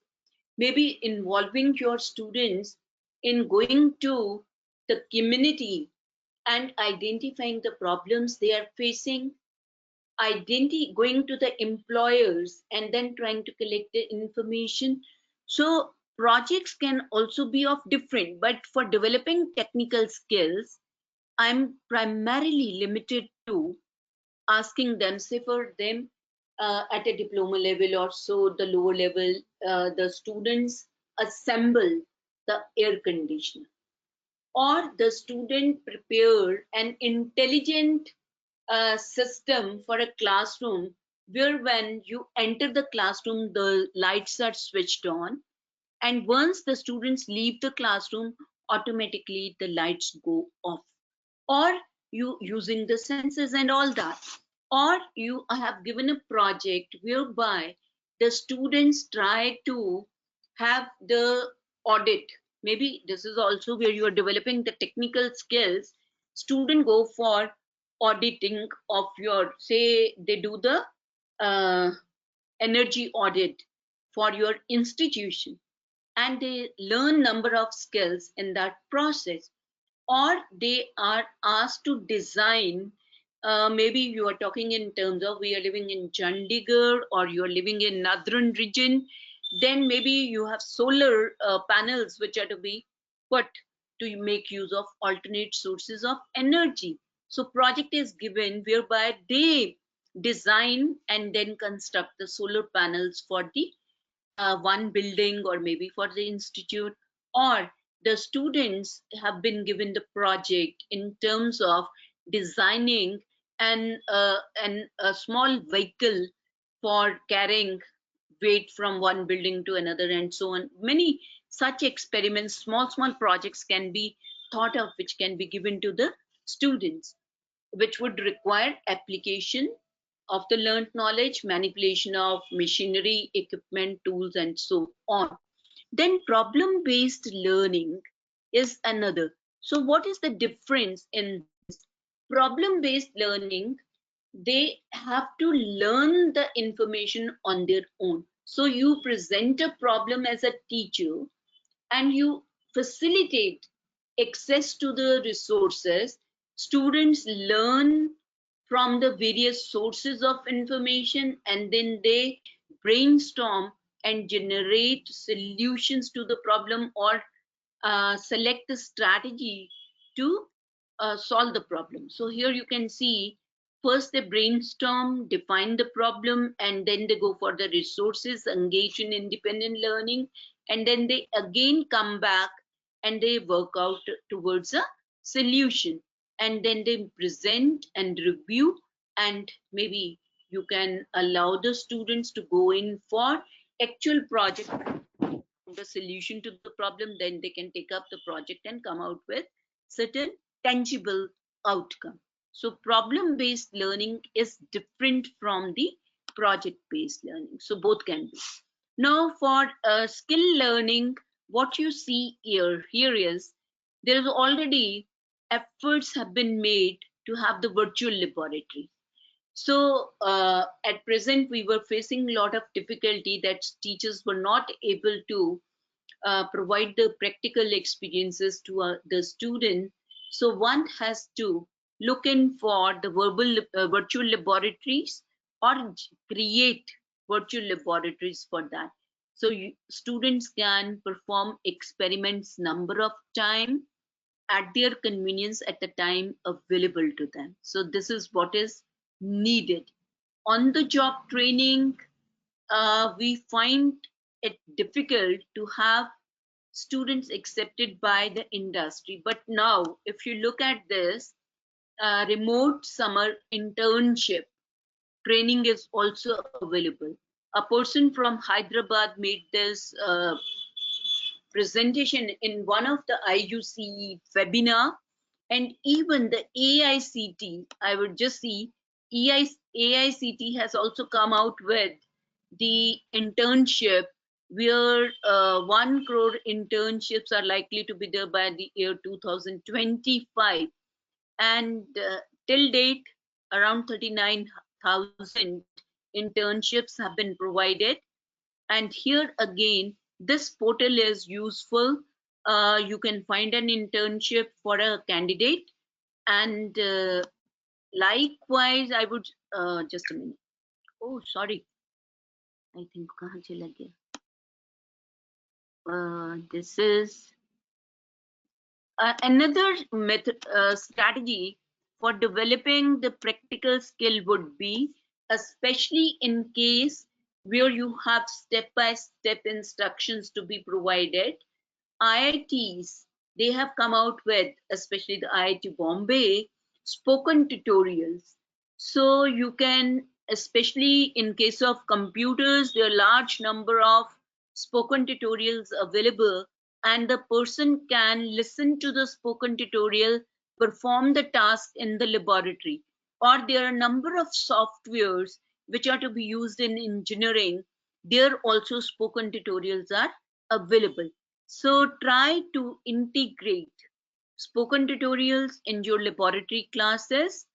maybe involving your students in going to the community and identifying the problems they are facing, going to the employers and then trying to collect the information. So projects can also be of different, but for developing technical skills, I'm primarily limited to asking them, say for them, at a diploma level or so, the lower level, the students assemble the air conditioner, or the student prepare an intelligent system for a classroom where when you enter the classroom, the lights are switched on, and once the students leave the classroom, automatically the lights go off. Or you using the sensors and all that. Or you have given a project whereby the students try to have the audit. Maybe this is also where you are developing the technical skills. Student go for auditing of your, say they do the uh, energy audit for your institution, and they learn number of skills in that process. Or they are asked to design, maybe you are talking in terms of, we are living in Chandigarh or you are living in northern region, then maybe you have solar panels which are to be put to make use of alternate sources of energy. So project is given whereby they design and then construct the solar panels for the one building or maybe for the institute. Or the students have been given the project in terms of designing a small vehicle for carrying weight from one building to another, and so on. Many such experiments, small projects can be thought of, which can be given to the students, which would require application of the learned knowledge, manipulation of machinery, equipment, tools, and so on. Then problem-based learning is another. So what is the difference in this? Problem-based learning, they have to learn the information on their own. So you present a problem as a teacher and you facilitate access to the resources. Students learn from the various sources of information, and then they brainstorm and generate solutions to the problem, or select the strategy to solve the problem. So here you can see, first they brainstorm, define the problem, and then they go for the resources, engage in independent learning, and then they again come back and they work out towards a solution, and then they present and review, and maybe you can allow the students to go in for actual project, the solution to the problem, then they can take up the project and come out with certain tangible outcome. So problem based learning is different from the project based learning, so both can be. Now for skill learning, what you see here is there is already efforts have been made to have the virtual laboratory. So at present we were facing a lot of difficulty that teachers were not able to provide the practical experiences to the student. So one has to look in for the virtual laboratories, or create virtual laboratories for that. So students can perform experiments number of time at their convenience at the time available to them. So this is what is needed. On the job training, we find it difficult to have students accepted by the industry. But now, if you look at this, remote summer internship training is also available. A person from Hyderabad made this presentation in one of the IUC webinar, and even the AICTE, I would just see AICTE has also come out with the internship where 1 crore internships are likely to be there by the year 2025, and till date around 39,000 internships have been provided. And here again, this portal is useful. You can find an internship for a candidate, and likewise I would just a minute. Oh, sorry, I think kahan chala gaya. This is another method strategy for developing the practical skill would be, especially in case where you have step-by-step instructions to be provided. IITs, they have come out with, especially the IIT Bombay, spoken tutorials. So you can, especially in case of computers, there are large number of spoken tutorials available, and the person can listen to the spoken tutorial, perform the task in the laboratory. Or there are a number of softwares which are to be used in engineering. There also spoken tutorials are available. So try to integrate spoken tutorials in your laboratory classes.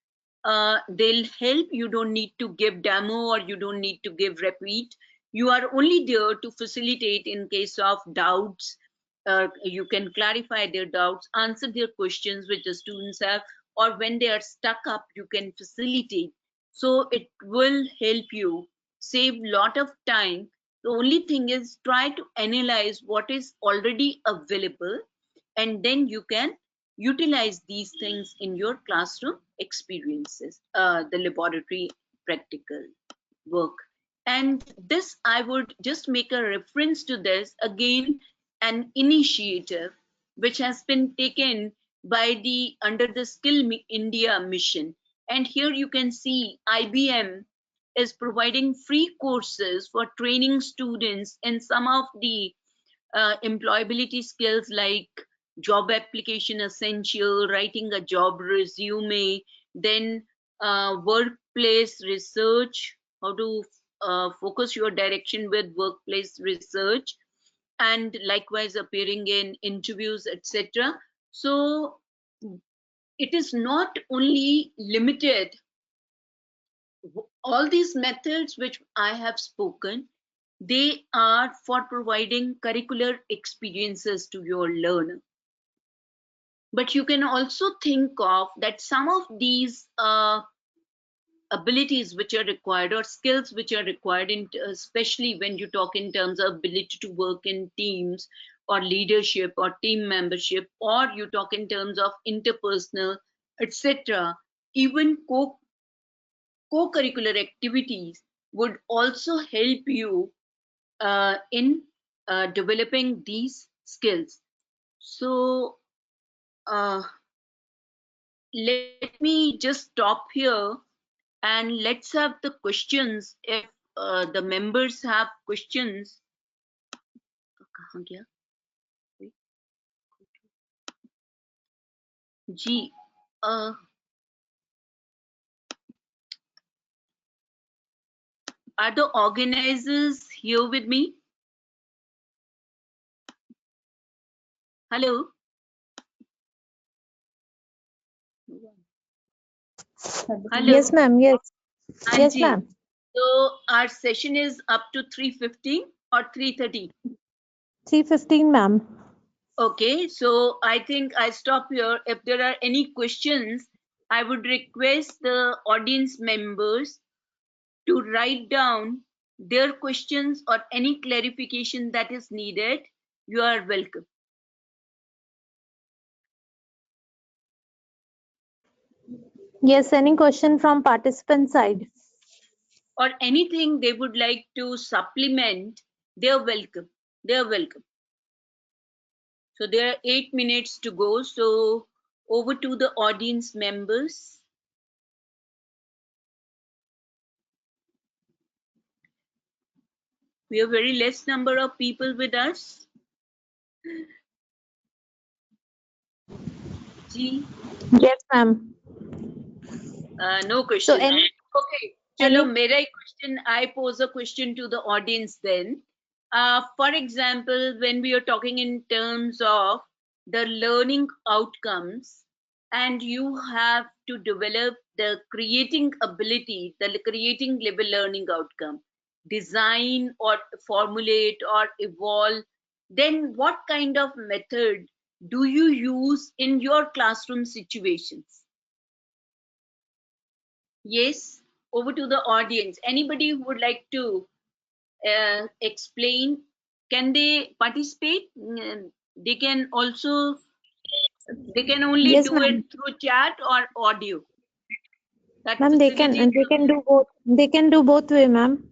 They'll help. You don't need to give demo, or you don't need to give repeat. You are only there to facilitate in case of doubts. You can clarify their doubts, answer their questions which the students have, or when they are stuck up, you can facilitate. So it will help you save lot of time. The only thing is try to analyze what is already available, and then you can utilize these things in your classroom experiences, the laboratory practical work. And this, I would just make a reference to this again, an initiative which has been taken by the under the Skill India mission. And here you can see IBM is providing free courses for training students in some of the employability skills like job application essential, writing a job resume, then workplace research, how to focus your direction with workplace research, and likewise appearing in interviews, etc. So it is not only limited, all these methods which I have spoken, they are for providing curricular experiences to your learner. But you can also think of that some of these abilities which are required, or skills which are required, in especially when you talk in terms of ability to work in teams, or leadership, or team membership, or you talk in terms of interpersonal, etc. Even co-curricular activities would also help you in developing these skills. So let me just stop here, and let's have the questions. If the members have questions. Ji, are the organizers here with me? Hello. Hello. Yes, ma'am. Yes. Yes, Anji. ma'am. So our session is up to 3:15 or 3:30? 3:15, ma'am. Okay, so I think I stop here. If there are any questions, I would request the audience members to write down their questions or any clarification that is needed. You are welcome. Yes, any question from participant side? Or anything they would like to supplement, they're welcome. They're welcome. So there are 8 minutes to go. So over to the audience members. We have very less number of people with us. Ji? Yes, ma'am. No question. So, Okay. Chalo, mera question. I pose a question to the audience then. For example, when we are talking in terms of the learning outcomes, and you have to develop the creating ability, the creating level learning outcome, design or formulate or evolve, then what kind of method do you use in your classroom situations? Yes, over to the audience. Anybody who would like to explain, can they participate? They can also, they can only yes, do it ma'am. through chat or audio. That Ma'am, facility is they can do both. They can do both way, ma'am.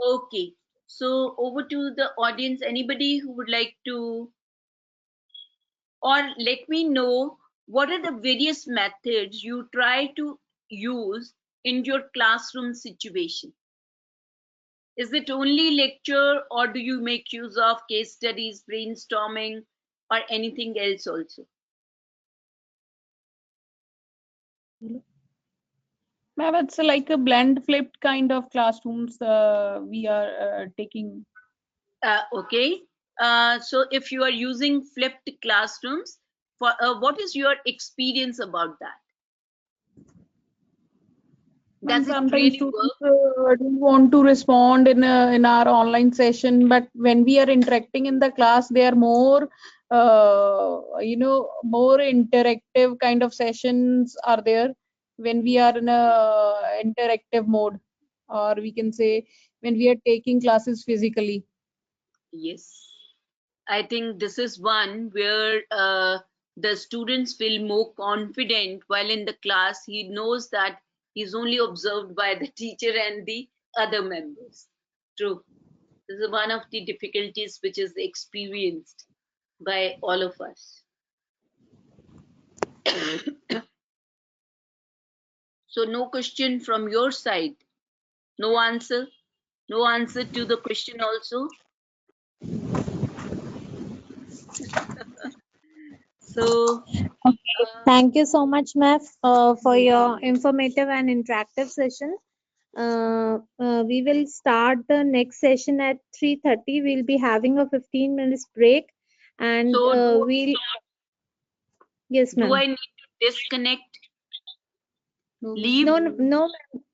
okay. So over to the audience. Anybody who would like to, or let me know what are the various methods you try to use in your classroom situation. Is it only lecture or do you make use of case studies, brainstorming, or anything else also? Ma'am, it's like a blend flipped kind of classrooms we are taking. Okay. So if you are using flipped classrooms, for what is your experience about that? Does it Sometimes really students work? don't want to respond in our online session, but when we are interacting in the class, they are more, more interactive kind of sessions are there when we are in a interactive mode, or we can say when we are taking classes physically. Yes. I think this is one where the students feel more confident while in the class. He knows that he's only observed by the teacher and the other members. True. This is one of the difficulties which is experienced by all of us. So no question from your side. No answer. No answer to the question also. So Thank you so much, ma'am, for your informative and interactive session. We will start the next session at 3:30. We'll be having a 15 minutes break, and so we'll. Yes, do I ma'am. need to disconnect? Leave? No, no,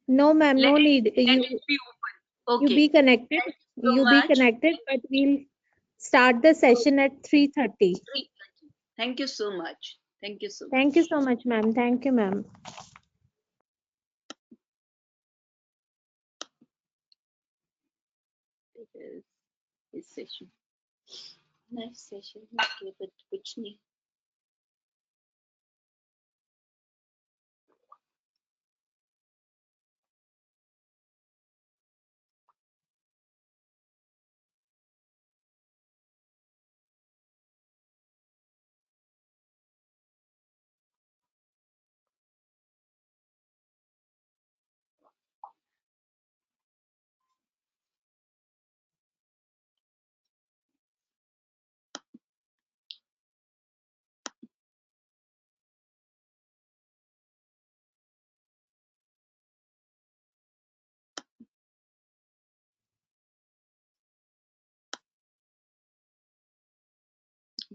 no, ma'am. Let No it, need. let it be open. You Okay. be connected. Thank you so You be much. connected, but we'll start the session at 3:30. Thank you so much. Thank you so much. Thank you so much, ma'am. Thank you, ma'am. This session. Nice session. Okay, but which need?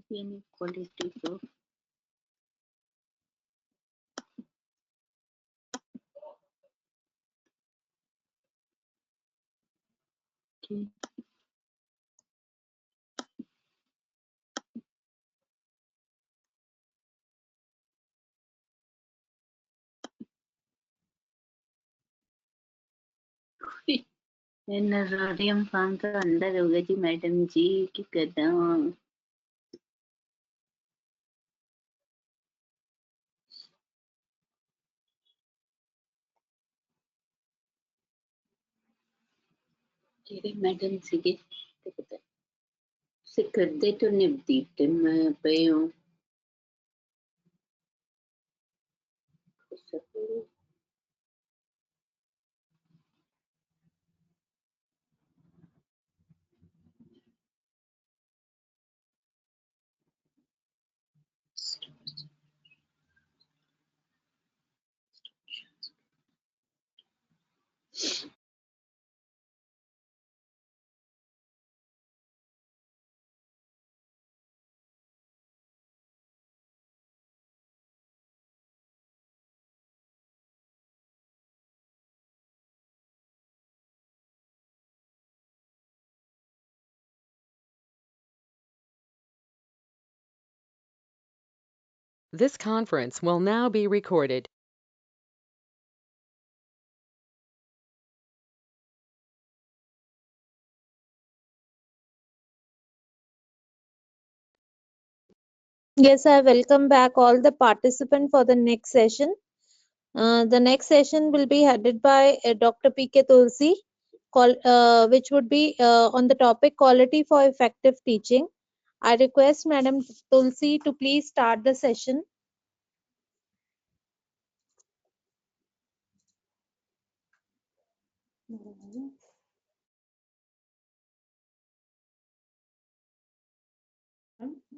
Inequality of okay. नजरियम फार्म तो अंदर होगा जी madam जी की कदम madam जी के से कर दे तो निब्दीते मैं पे हूँ This conference will now be recorded. Yes, I welcome back all the participants for the next session. The next session will be headed by Dr. P.K. Tulsi, which would be on the topic Quality for Effective Teaching. I request Madam Tulsi to please start the session.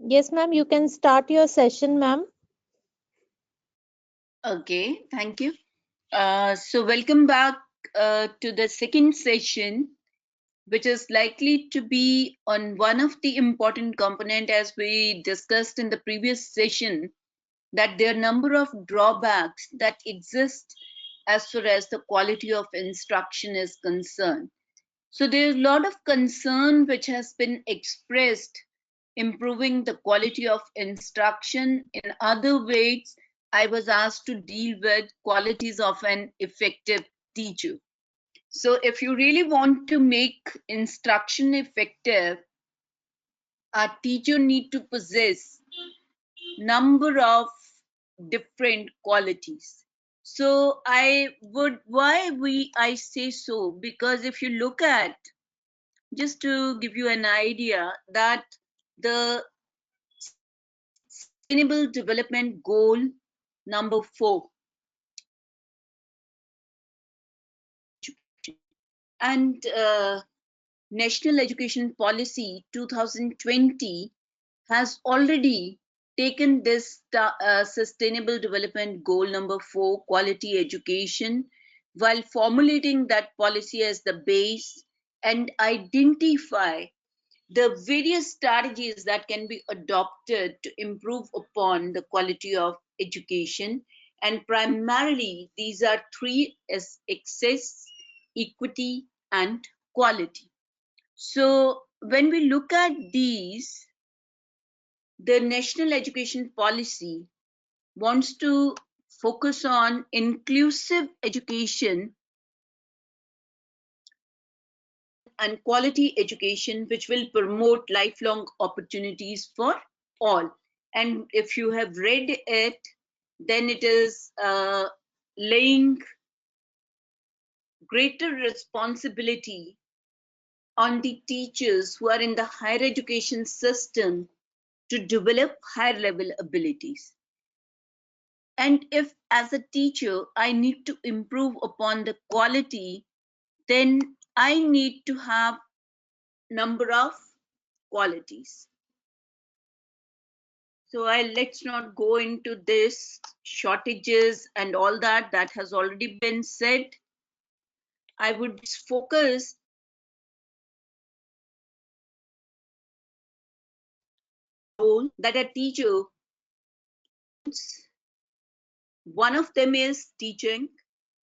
Yes, ma'am, you can start your session, ma'am. Okay, thank you. So welcome back to the second session, which is likely to be on one of the important component, as we discussed in the previous session, that there are a number of drawbacks that exist as far as the quality of instruction is concerned. So there's a lot of concern which has been expressed improving the quality of instruction. In other ways, I was asked to deal with qualities of an effective teacher. So if you really want to make instruction effective, a teacher need to possess number of different qualities. So I say so, because if you look at, just to give you an idea, that the Sustainable Development Goal number 4 and National Education Policy 2020 has already taken this Sustainable Development Goal number 4, quality education, while formulating that policy as the base and identify the various strategies that can be adopted to improve upon the quality of education. And primarily, these are three: as access, equity, and quality. So when we look at these, the National Education Policy wants to focus on inclusive education and quality education, which will promote lifelong opportunities for all. And if you have read it, then it is laying greater responsibility on the teachers who are in the higher education system to develop higher level abilities. And if, as a teacher, I need to improve upon the quality, then I need to have number of qualities. So let's not go into this shortages and all that. That has already been said. I would focus role that a teacher. One of them is teaching,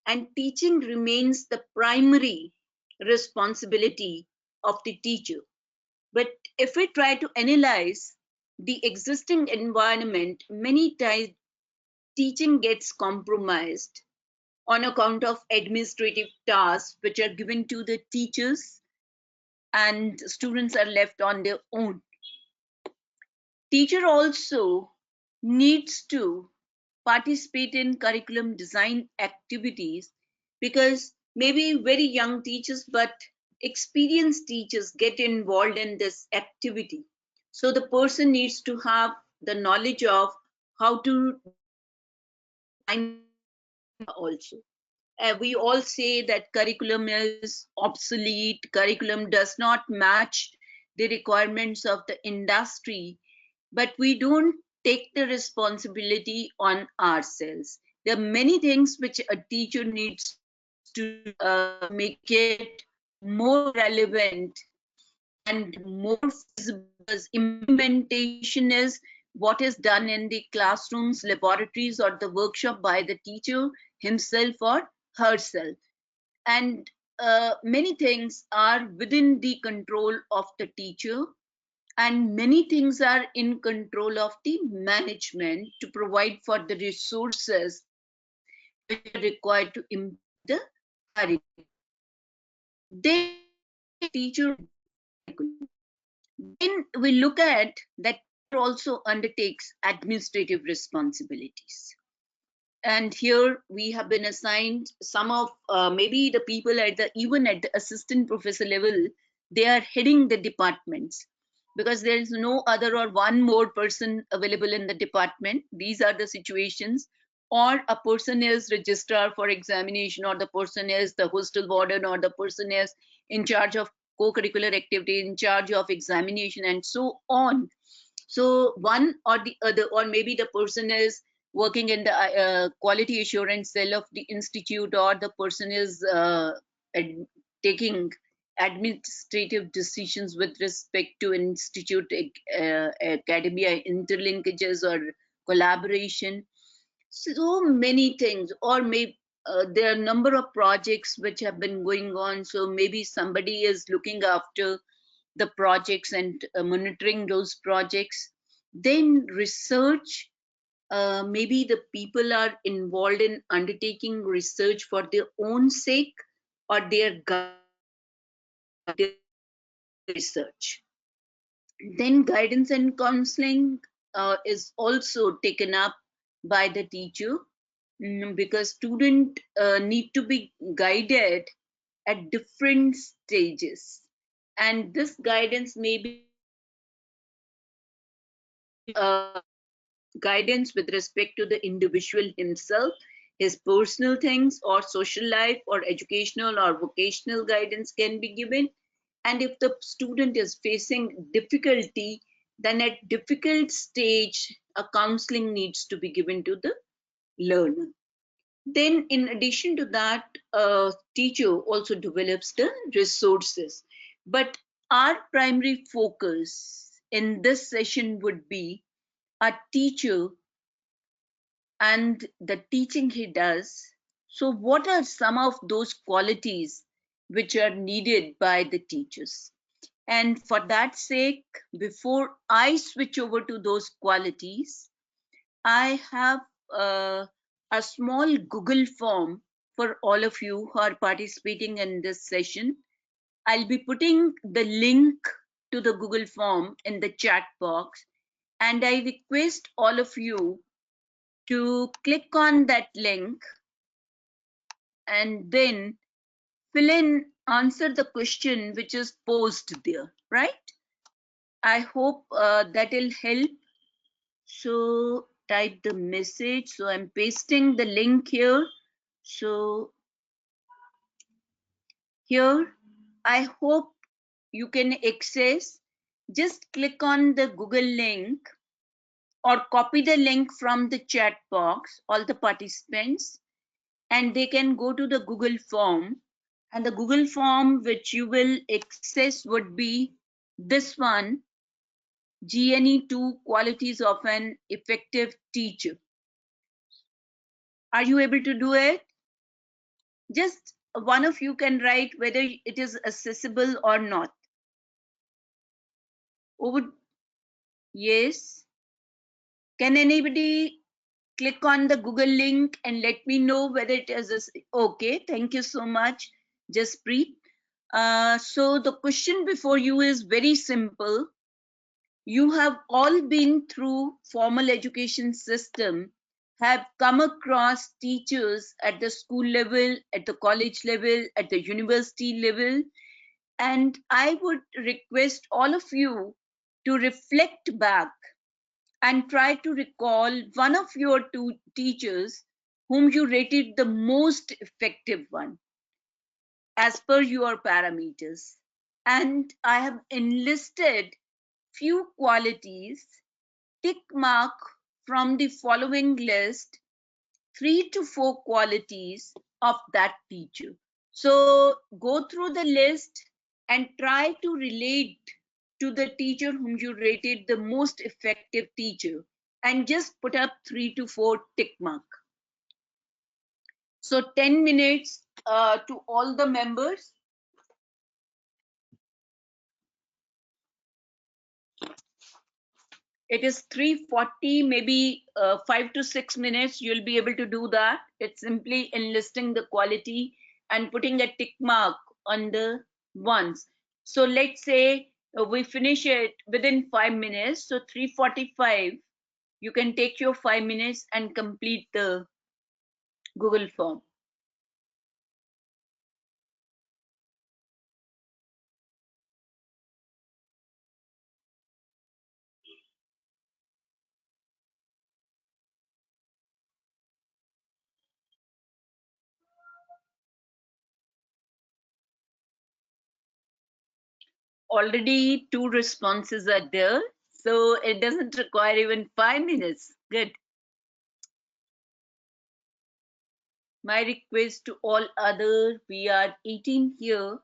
and teaching remains the primary responsibility of the teacher. But if we try to analyze the existing environment, many times teaching gets compromised on account of administrative tasks which are given to the teachers, and students are left on their own. Teacher also needs to participate in curriculum design activities, because maybe very young teachers but experienced teachers get involved in this activity. So the person needs to have the knowledge of how to design also. We all say that curriculum is obsolete, curriculum does not match the requirements of the industry, but we don't take the responsibility on ourselves. There are many things which a teacher needs to make it more relevant and more feasible. Implementation is what is done in the classrooms, laboratories, or the workshop by the teacher himself or herself. And many things are within the control of the teacher, and many things are in control of the management to provide for the resources which are required to improve the curriculum. Then teacher, then we look at that also undertakes administrative responsibilities. And here we have been assigned some of maybe the people at the even at the assistant professor level, they are heading the departments because there is no other or one more person available in the department. These are the situations, or a person is registrar for examination, or the person is the hostel warden, or the person is in charge of co-curricular activity, in charge of examination, and so on. So one or the other, or maybe the person is working in the quality assurance cell of the institute, or the person is taking administrative decisions with respect to institute academia interlinkages or collaboration. So many things, or maybe there are a number of projects which have been going on, so maybe somebody is looking after the projects and monitoring those projects. Then research, maybe the people are involved in undertaking research for their own sake, or their research. Then guidance and counseling is also taken up by the teacher, because students need to be guided at different stages, and this guidance may be guidance with respect to the individual himself, his personal things, or social life, or educational or vocational guidance can be given. And if the student is facing difficulty, then at difficult stage, a counseling needs to be given to the learner. Then in addition to that, a teacher also develops the resources. But our primary focus in this session would be a teacher and the teaching he does. So what are some of those qualities which are needed by the teachers? And for that sake, before I switch over to those qualities, I have a small Google form for all of you who are participating in this session. I'll be putting the link to the Google form in the chat box, and I request all of you to click on that link and then answer the question which is posed there, right? I hope that'll help. So type the message. So I'm pasting the link here. So here, I hope you can access. Just click on the Google link or copy the link from the chat box, all the participants, and they can go to the Google form. And the Google form which you will access would be this one, GNE2 qualities of an effective teacher. Are you able to do it? Just one of you can write whether it is accessible or not. Over, yes. Can anybody click on the Google link and let me know whether it is okay? Thank you so much, Jaspreet. So the question before you is very simple. You have all been through formal education system, have come across teachers at the school level, at the college level, at the university level, and I would request all of you to reflect back and try to recall one of your two teachers whom you rated the most effective one as per your parameters. And I have enlisted few qualities. Tick mark from the following list 3 to 4 qualities of that teacher. So go through the list and try to relate to the teacher whom you rated the most effective teacher, and just put up 3 to 4 tick mark. So 10 minutes to all the members. It is 3:40, maybe 5 to 6 minutes. You'll be able to do that. It's simply enlisting the quality and putting a tick mark on the ones. So let's say we finish it within 5 minutes. So 3:45, you can take your 5 minutes and complete the Google form. Already 2 responses are there, so it doesn't require even 5 minutes. Good. My request to all other, we are 18 here,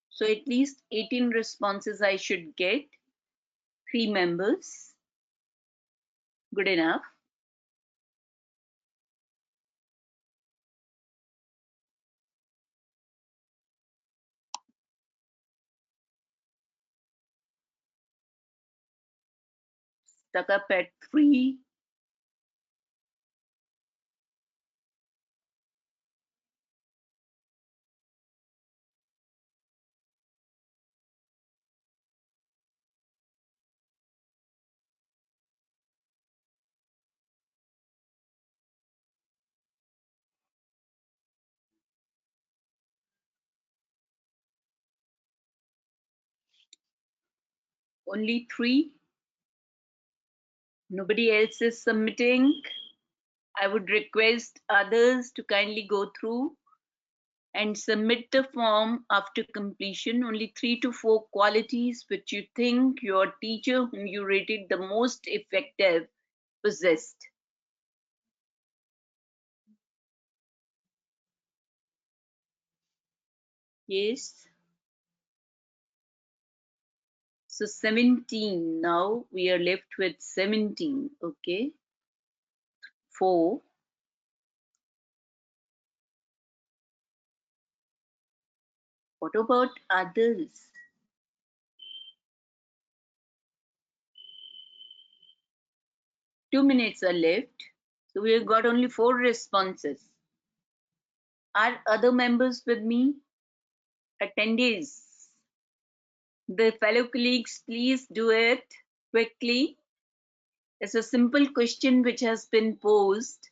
so at least 18 responses I should get. 3 members. Good enough. Stuck up at 3. Only 3. Nobody else is submitting. I would request others to kindly go through and submit the form after completion. Only 3 to 4 qualities which you think your teacher whom you rated the most effective possessed. Yes. So 17. Now we are left with 17. Okay. 4. What about others? Two minutes are left. So we have got only 4 responses. Are other members with me? Attendees. The fellow colleagues, please do it quickly. It's a simple question which has been posed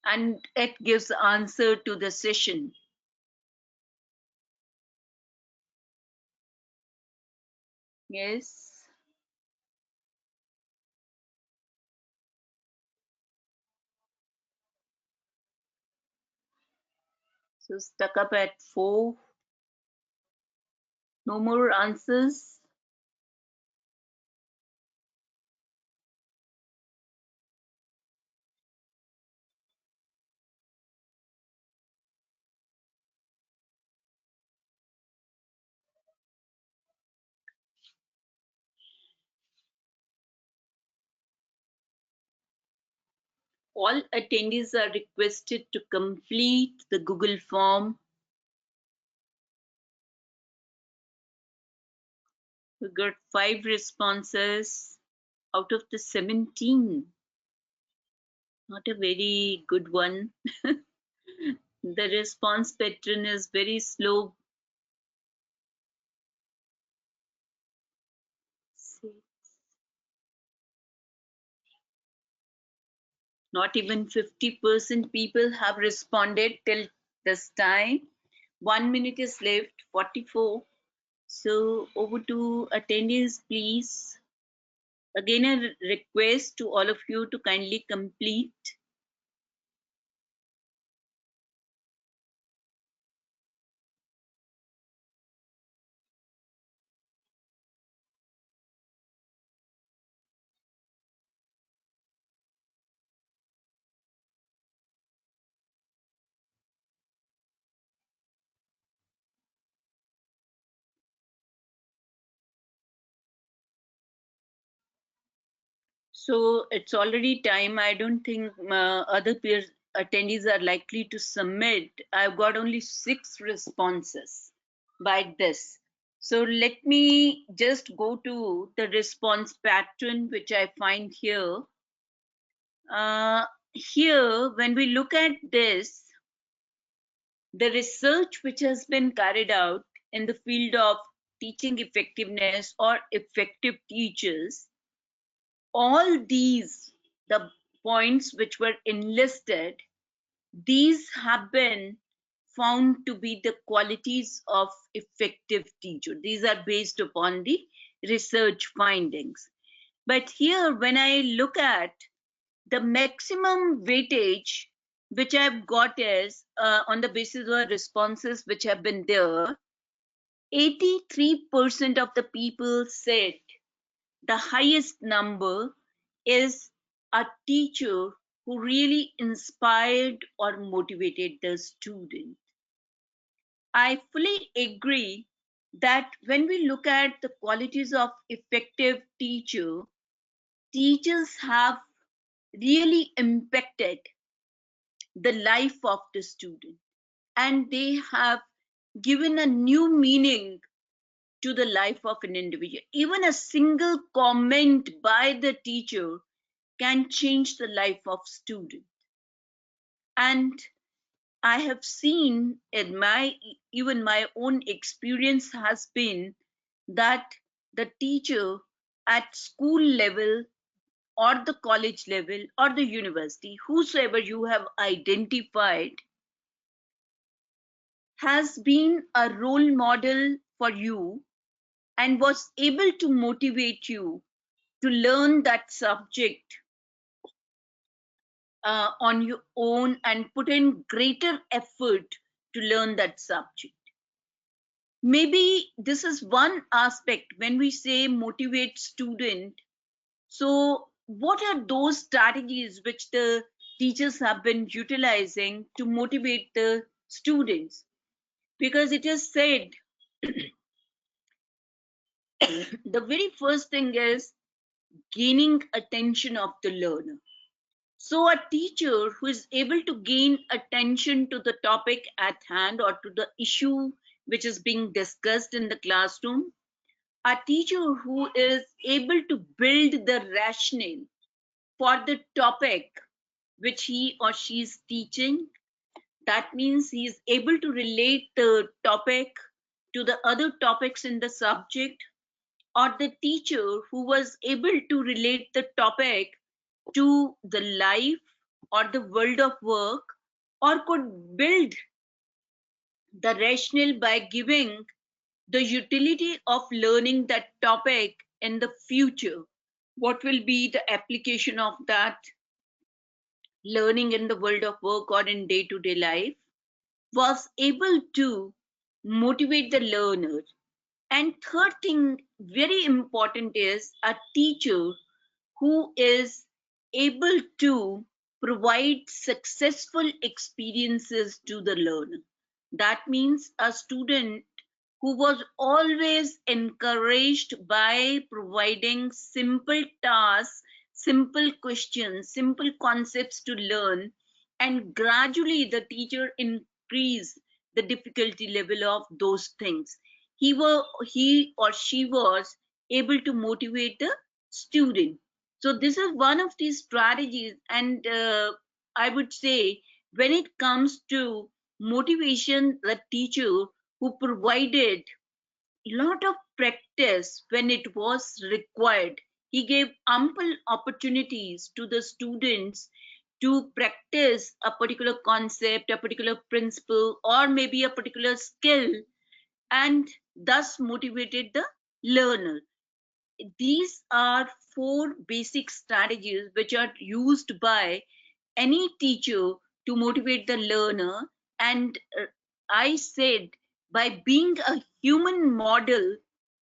and it gives answer to the session. Yes. So stuck up at 4. No more answers. All attendees are requested to complete the Google form. We got 5 responses out of the 17. Not a very good one. The response pattern is very slow. Not even 50% people have responded till this time. 1 minute is left, 44. So over to attendees, please. Again, a request to all of you to kindly complete. So it's already time. I don't think other peers attendees are likely to submit. I've got only 6 responses by this. So let me just go to the response pattern, which I find here. Here, when we look at this, the research which has been carried out in the field of teaching effectiveness or effective teachers, all these, the points which were enlisted, these have been found to be the qualities of effective teacher. These are based upon the research findings. But here, when I look at the maximum weightage which I've got is on the basis of responses which have been there, 83% of the people said the highest number is a teacher who really inspired or motivated the student. I fully agree that when we look at the qualities of effective teacher, teachers have really impacted the life of the student, and they have given a new meaning to the life of an individual. Even a single comment by the teacher can change the life of student. And I have seen in even my own experience has been that the teacher at school level or the college level or the university, whosoever you have identified, has been a role model for you and was able to motivate you to learn that subject on your own and put in greater effort to learn that subject. Maybe this is one aspect when we say motivate student. So what are those strategies which the teachers have been utilizing to motivate the students? Because it is said the very first thing is gaining attention of the learner. So a teacher who is able to gain attention to the topic at hand or to the issue which is being discussed in the classroom, a teacher who is able to build the rationale for the topic which he or she is teaching, that means he is able to relate the topic to the other topics in the subject, or the teacher who was able to relate the topic to the life or the world of work, or could build the rationale by giving the utility of learning that topic in the future. What will be the application of that learning in the world of work or in day-to-day life, was able to motivate the learner. And third thing, very important, is a teacher who is able to provide successful experiences to the learner. That means a student who was always encouraged by providing simple tasks, simple questions, simple concepts to learn, and gradually the teacher increased the difficulty level of those things. He or she was able to motivate the student. So this is one of these strategies, and I would say when it comes to motivation, the teacher who provided a lot of practice when it was required. He gave ample opportunities to the students to practice a particular concept, a particular principle, or maybe a particular skill, and thus motivated the learner. These are four basic strategies which are used by any teacher to motivate the learner. And I said, by being a human model,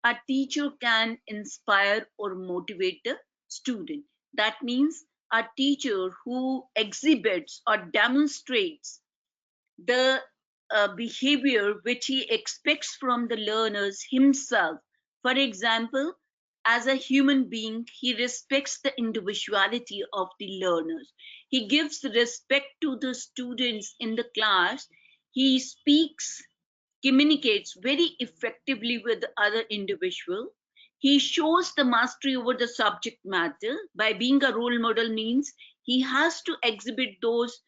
a teacher can inspire or motivate the student. That means a teacher who exhibits or demonstrates the behavior which he expects from the learners himself. For example, as a human being, he respects the individuality of the learners. He gives respect to the students in the class. He speaks communicates very effectively with the other individual. He shows the mastery over the subject matter. By being a role model means he has to exhibit those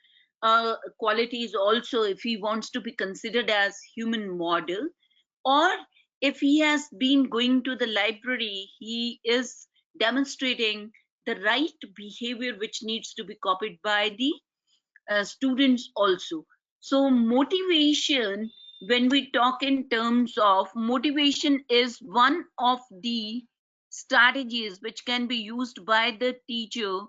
qualities also if he wants to be considered as human model. Or if he has been going to the library, he is demonstrating the right behavior which needs to be copied by the students also. So motivation, when we talk in terms of motivation, is one of the strategies which can be used by the teacher.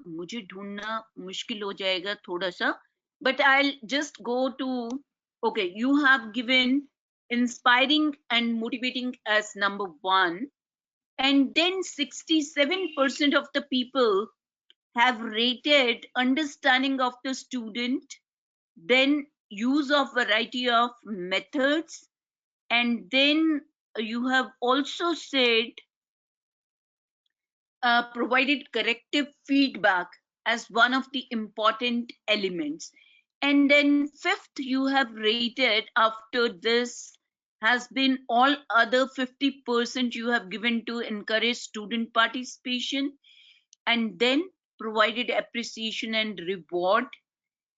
मुझे ढूंढना मुश्किल हो जाएगा थोड़ा सा, but I'll just go to, okay, you have given inspiring and motivating as number 1, and then 67% of the people have rated understanding of the student, then use of variety of methods, and then you have also said provided corrective feedback as one of the important elements. And then fifth, you have rated after this has been all other 50% you have given to encourage student participation, and then provided appreciation and reward,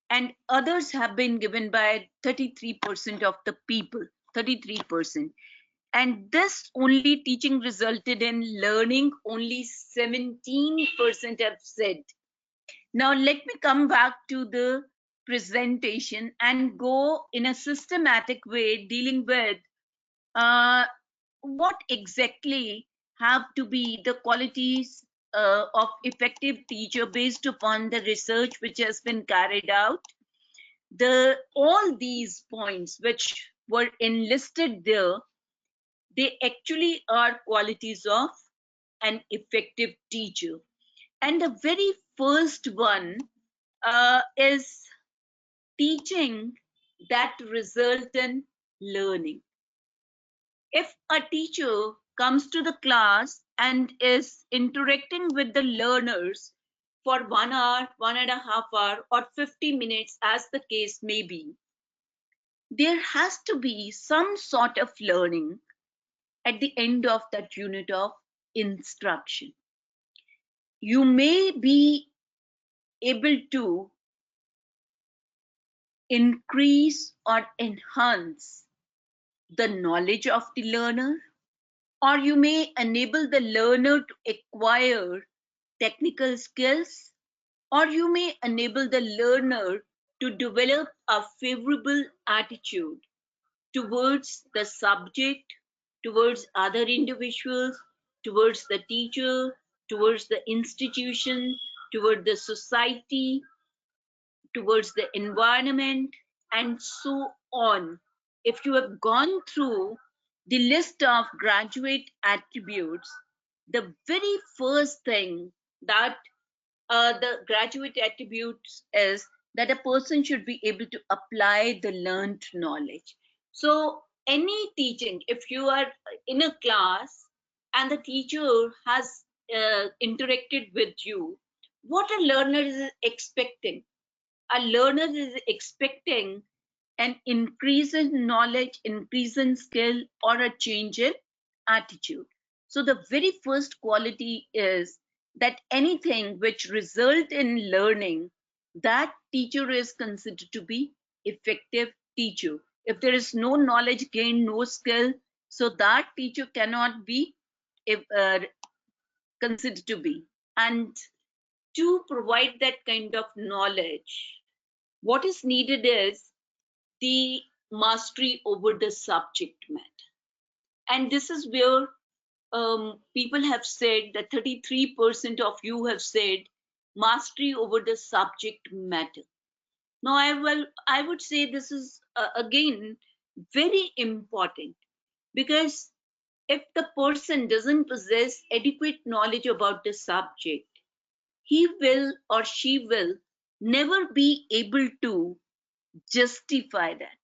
and others have been given by 33% of the people, 33%. And this only teaching resulted in learning, only 17% have said. Now let me come back to the presentation and go in a systematic way dealing with what exactly have to be the qualities of effective teacher based upon the research which has been carried out. All these points which were enlisted there, they actually are qualities of an effective teacher. And the very first one is teaching that result in learning. If a teacher comes to the class and is interacting with the learners for 1 hour, 1.5 hours, or 50 minutes, as the case may be, there has to be some sort of learning at the end of that unit of instruction. You may be able to increase or enhance the knowledge of the learner, or you may enable the learner to acquire technical skills, or you may enable the learner to develop a favorable attitude towards the subject, towards other individuals, towards the teacher, towards the institution, towards the society, towards the environment, and so on. If you have gone through the list of graduate attributes, the very first thing that the graduate attributes is that a person should be able to apply the learned knowledge. So any teaching, if you are in a class and the teacher has interacted with you, what a learner is expecting? A learner is expecting an increase in knowledge, increase in skill, or a change in attitude. So the very first quality is that anything which result in learning, that teacher is considered to be effective teacher. If there is no knowledge gain, no skill, so that teacher cannot be considered to be. And to provide that kind of knowledge, what is needed is the mastery over the subject matter. And this is where people have said that 33% of you have said mastery over the subject matter. Now I would say this is again very important, because if the person doesn't possess adequate knowledge about the subject, he will or she will never be able to justify that,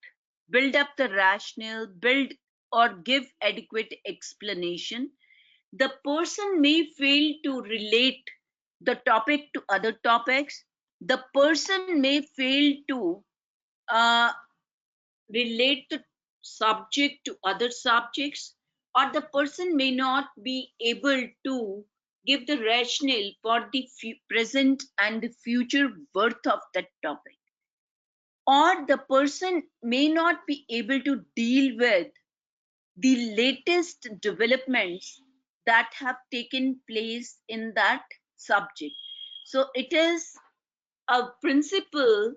build up the rationale, build or give adequate explanation. The person may fail to relate the topic to other topics. The person may fail to relate the subject to other subjects, or the person may not be able to give the rationale for the present and the future worth of that topic, or the person may not be able to deal with the latest developments that have taken place in that subject. So it is a principle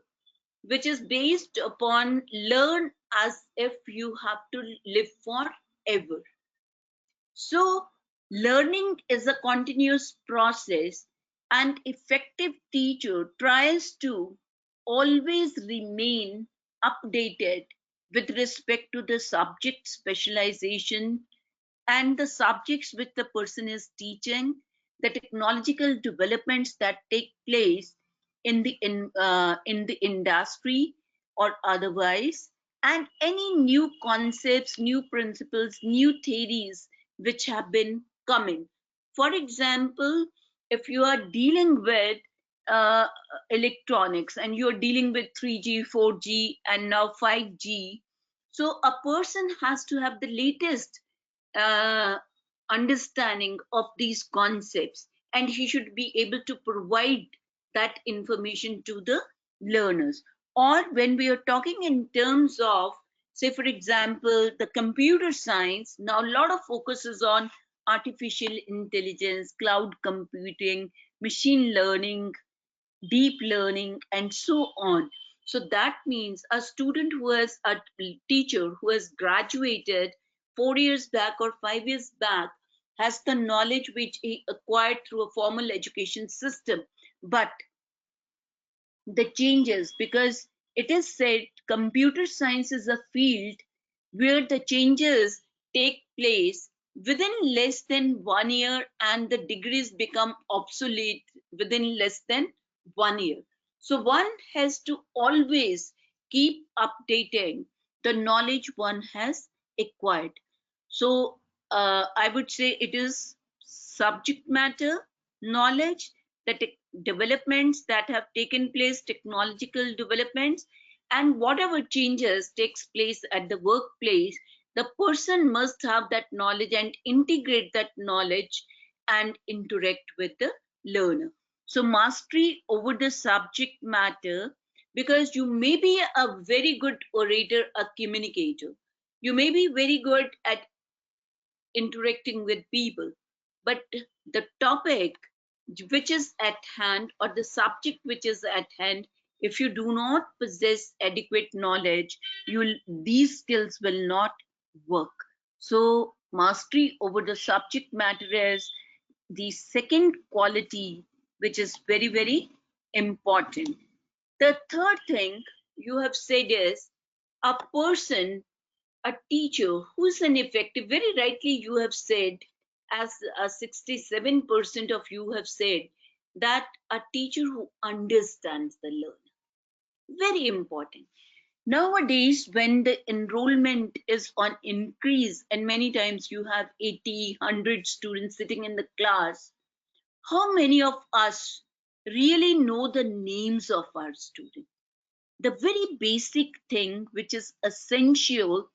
which is based upon learn as if you have to live forever. So learning is a continuous process, and effective teacher tries to always remain updated with respect to the subject specialization and the subjects which the person is teaching, the technological developments that take place in the industry or otherwise, and any new concepts, new principles, new theories which have been coming. For example, if you are dealing with uh, electronics and you're dealing with 3G, 4G, and now 5G, so a person has to have the latest uh, understanding of these concepts, and he should be able to provide that information to the learners. Or when we are talking in terms of, say for example, the computer science, now a lot of focus is on artificial intelligence, cloud computing, machine learning, deep learning, and so on. So that means a student who has a teacher who has graduated 4 years back or 5 years back has the knowledge which he acquired through a formal education system. But the changes, because it is said computer science is a field where the changes take place within less than 1 year, and the degrees become obsolete within less than 1 year. So one has to always keep updating the knowledge one has acquired. So I would say it is subject matter knowledge, the developments that have taken place, technological developments, and whatever changes takes place at the workplace, the person must have that knowledge and integrate that knowledge and interact with the learner. So mastery over the subject matter, because you may be a very good orator, a communicator, you may be very good at interacting with people, but the topic which is at hand or the subject which is at hand, if you do not possess adequate knowledge, these skills will not work. So mastery over the subject matter is the second quality which is very, very important. The third thing you have said is a person, a teacher who's an effective, very rightly you have said, as 67% of you have said, that a teacher who understands the learner. Very important. Nowadays, when the enrollment is on increase and many times you have 80, 100 students sitting in the class, how many of us really know the names of our students? The very basic thing which is essential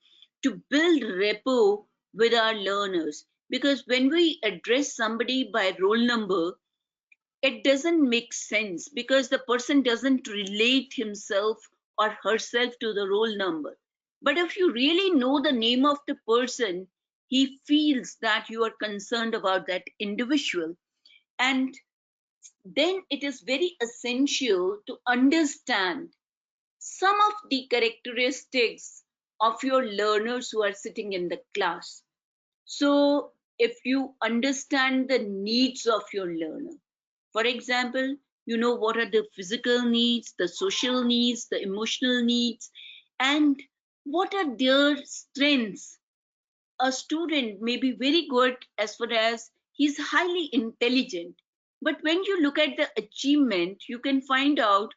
to build rapport with our learners, because when we address somebody by roll number, it doesn't make sense because the person doesn't relate himself or herself to the roll number. But if you really know the name of the person, he feels that you are concerned about that individual. And then it is very essential to understand some of the characteristics of your learners who are sitting in the class. So if you understand the needs of your learner, for example, you know what are the physical needs, the social needs, the emotional needs, and what are their strengths. A student may be very good as far as he's highly intelligent, but when you look at the achievement, you can find out,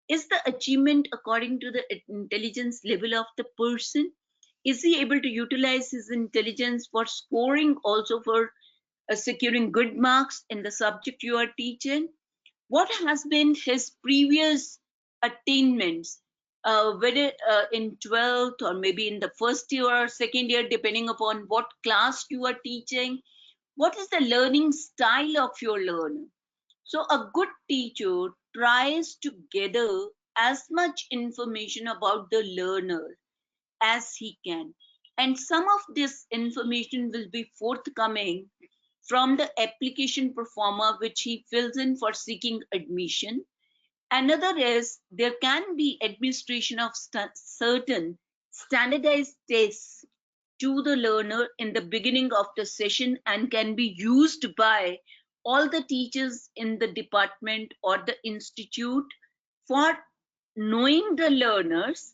is the achievement according to the intelligence level of the person? Is he able to utilize his intelligence for scoring, also for securing good marks in the subject you are teaching? What has been his previous attainments? whether in 12th or maybe in the first year or second year, depending upon what class you are teaching, what is the learning style of your learner. So a good teacher tries to gather as much information about the learner as he can. And some of this information will be forthcoming from the application performer, which he fills in for seeking admission. Another is there can be administration of certain standardized tests to the learner in the beginning of the session and can be used by all the teachers in the department or the institute for knowing the learners.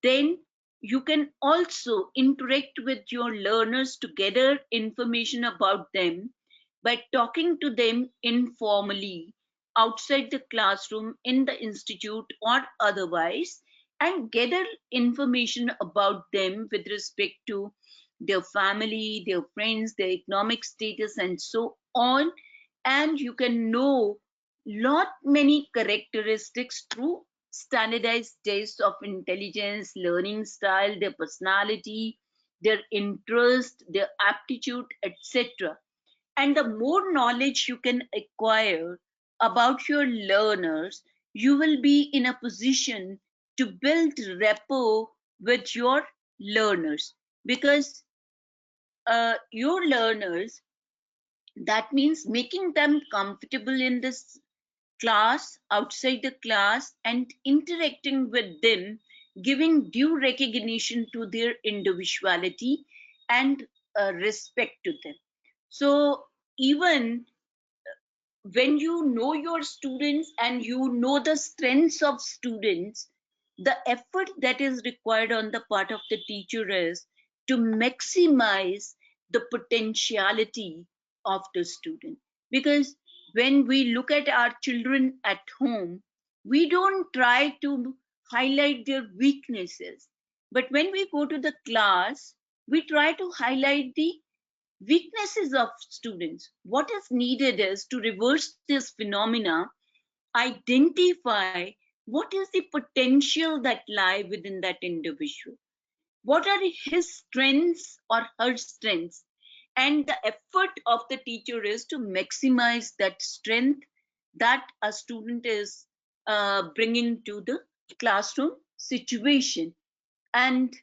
Then you can also interact with your learners to gather information about them by talking to them informally outside the classroom, in the institute, or otherwise, and gather information about them with respect to their family, their friends, their economic status, and so on. And you can know lot many characteristics through standardized tests of intelligence, learning style, their personality, their interest, their aptitude, etc. And the more knowledge you can acquire about your learners, you will be in a position to build rapport with your learners. Because your learners, that means making them comfortable in this class, outside the class, and interacting with them, giving due recognition to their individuality and respect to them. So even when you know your students and you know the strengths of students, the effort that is required on the part of the teacher is to maximize the potentiality of the student. Because when we look at our children at home, we don't try to highlight their weaknesses. But when we go to the class, we try to highlight the weaknesses of students. What is needed is to reverse this phenomena, identify what is the potential that lie within that individual, what are his strengths or her strengths, and the effort of the teacher is to maximize that strength that a student is bringing to the classroom situation. And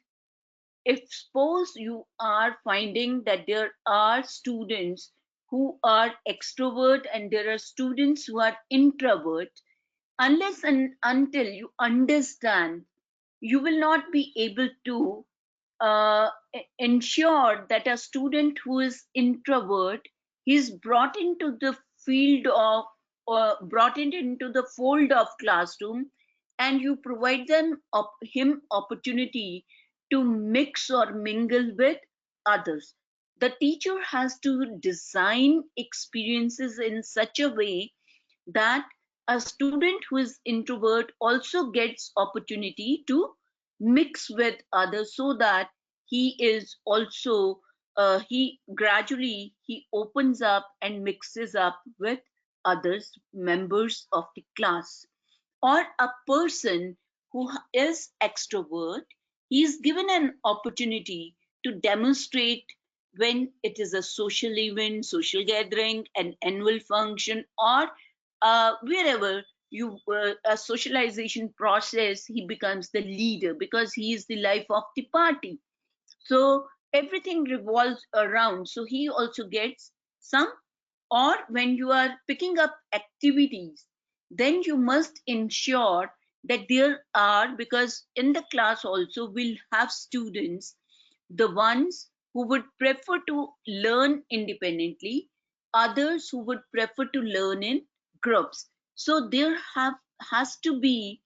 if suppose you are finding that there are students who are extrovert and there are students who are introvert, unless and until you understand, you will not be able to ensure that a student who is introvert is brought into the field of, or brought into the fold of classroom, and you provide him opportunity to mix or mingle with others. The teacher has to design experiences in such a way that a student who is introvert also gets opportunity to mix with others, so that he is also he gradually he opens up and mixes up with others, members of the class. Or a person who is extrovert, he is given an opportunity to demonstrate when it is a social event, social gathering, an annual function, or wherever you a socialization process, he becomes the leader because he is the life of the party. So everything revolves around, so he also gets some. Or when you are picking up activities, then you must ensure that there are, because in the class also we'll have students, the ones who would prefer to learn independently, others who would prefer to learn in groups. So there has to be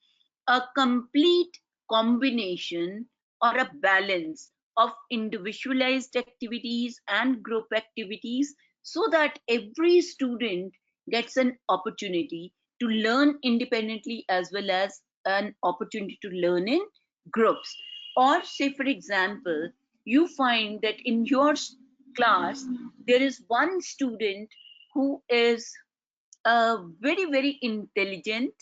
a complete combination or a balance of individualized activities and group activities, so that every student gets an opportunity to learn independently as well as an opportunity to learn in groups. Or say for example, you find that in your class there is one student who is very intelligent,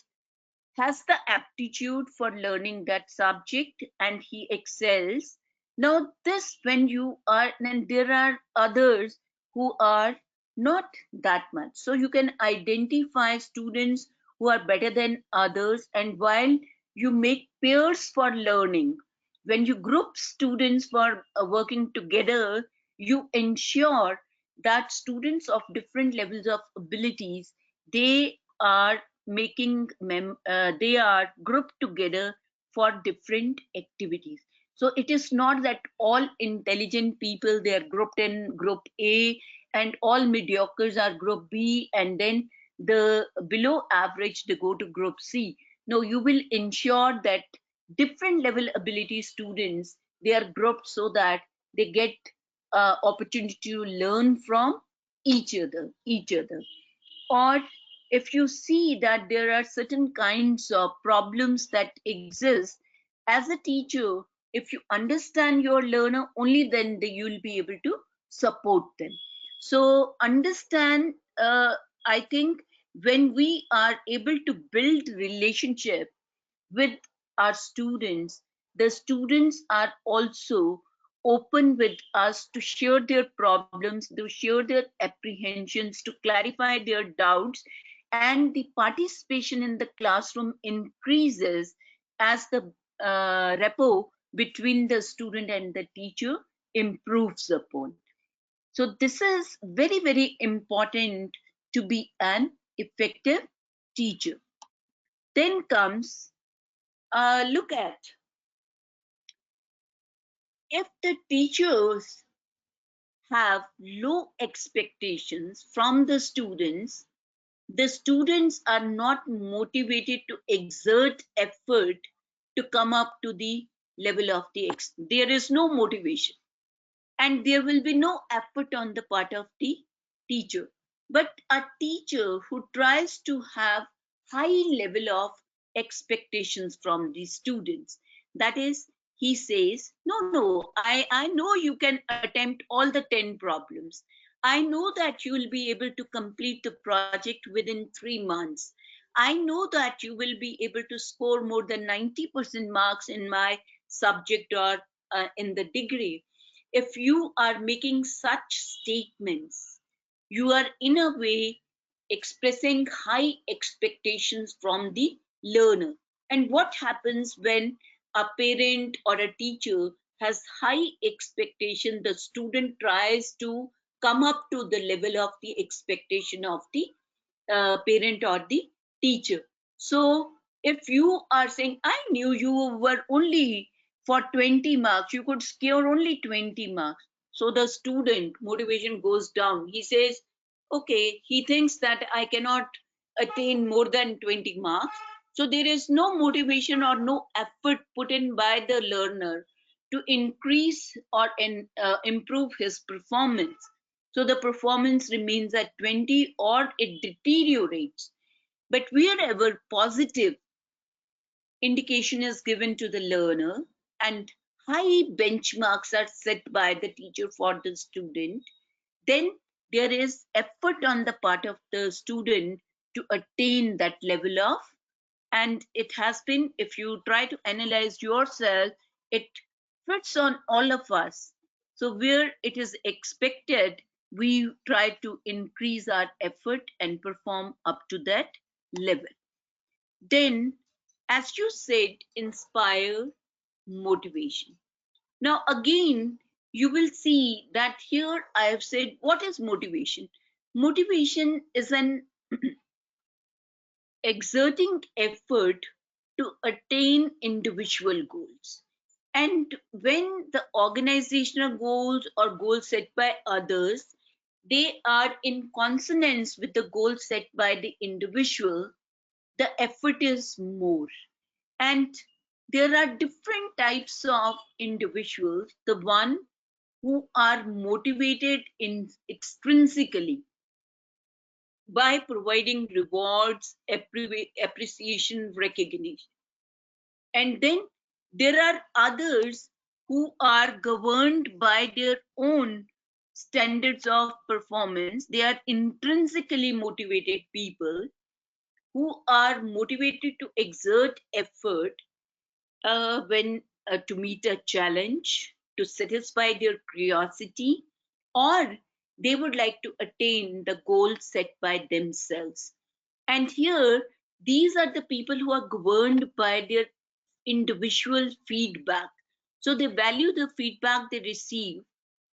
has the aptitude for learning that subject and he excels. Now, this when you are, then there are others who are not that much. So you can identify students who are better than others, and while you make pairs for learning, when you group students for working together, you ensure that students of different levels of abilities, they are they are grouped together for different activities. So it is not that all intelligent people, they are grouped in group A, and all mediocres are group B, and then the below average they go to group C. No, you will ensure that different level ability students, they are grouped so that they get opportunity to learn from each other. Or if you see that there are certain kinds of problems that exist, as a teacher, if you understand your learner, only then you will be able to support them. So understand, I think when we are able to build relationship with our students, the students are also open with us to share their problems, to share their apprehensions, to clarify their doubts, and the participation in the classroom increases as the rapport between the student and the teacher improves upon. So this is very, very important to be an effective teacher. Then comes, look at, if the teachers have low expectations from the students are not motivated to exert effort to come up to the level of there is no motivation, and there will be no effort on the part of the teacher. But a teacher who tries to have high level of expectations from the students, that is, he says, no, I know you can attempt all the 10 problems. I know that you will be able to complete the project within 3 months. I know that you will be able to score more than 90% marks in my subject or in the degree. If you are making such statements, you are in a way expressing high expectations from the learner. And what happens when a parent or a teacher has high expectation, the student tries to come up to the level of the expectation of the parent or the teacher. So if you are saying, I knew you were only for 20 marks, you could score only 20 marks. So the student motivation goes down. He says, okay, he thinks that I cannot attain more than 20 marks. So there is no motivation or no effort put in by the learner to increase or improve his performance. So the performance remains at 20 or it deteriorates. But wherever positive indication is given to the learner and high benchmarks are set by the teacher for the student, then there is effort on the part of the student to attain that level of, and it has been, if you try to analyze yourself, it fits on all of us. So where it is expected, we try to increase our effort and perform up to that level. Then, as you said, inspire motivation. Now again, you will see that here I have said, what is motivation? Motivation is an exerting effort to attain individual goals. And when the organizational goals or goals set by others, they are in consonance with the goals set by the individual, the effort is more. And there are different types of individuals. The one who are motivated extrinsically by providing rewards, appreciation, recognition. And then there are others who are governed by their own standards of performance. They are intrinsically motivated people. who are motivated to exert effort when to meet a challenge, to satisfy their curiosity, or they would like to attain the goal set by themselves. And here, these are the people who are governed by their individual feedback. So they value the feedback they receive.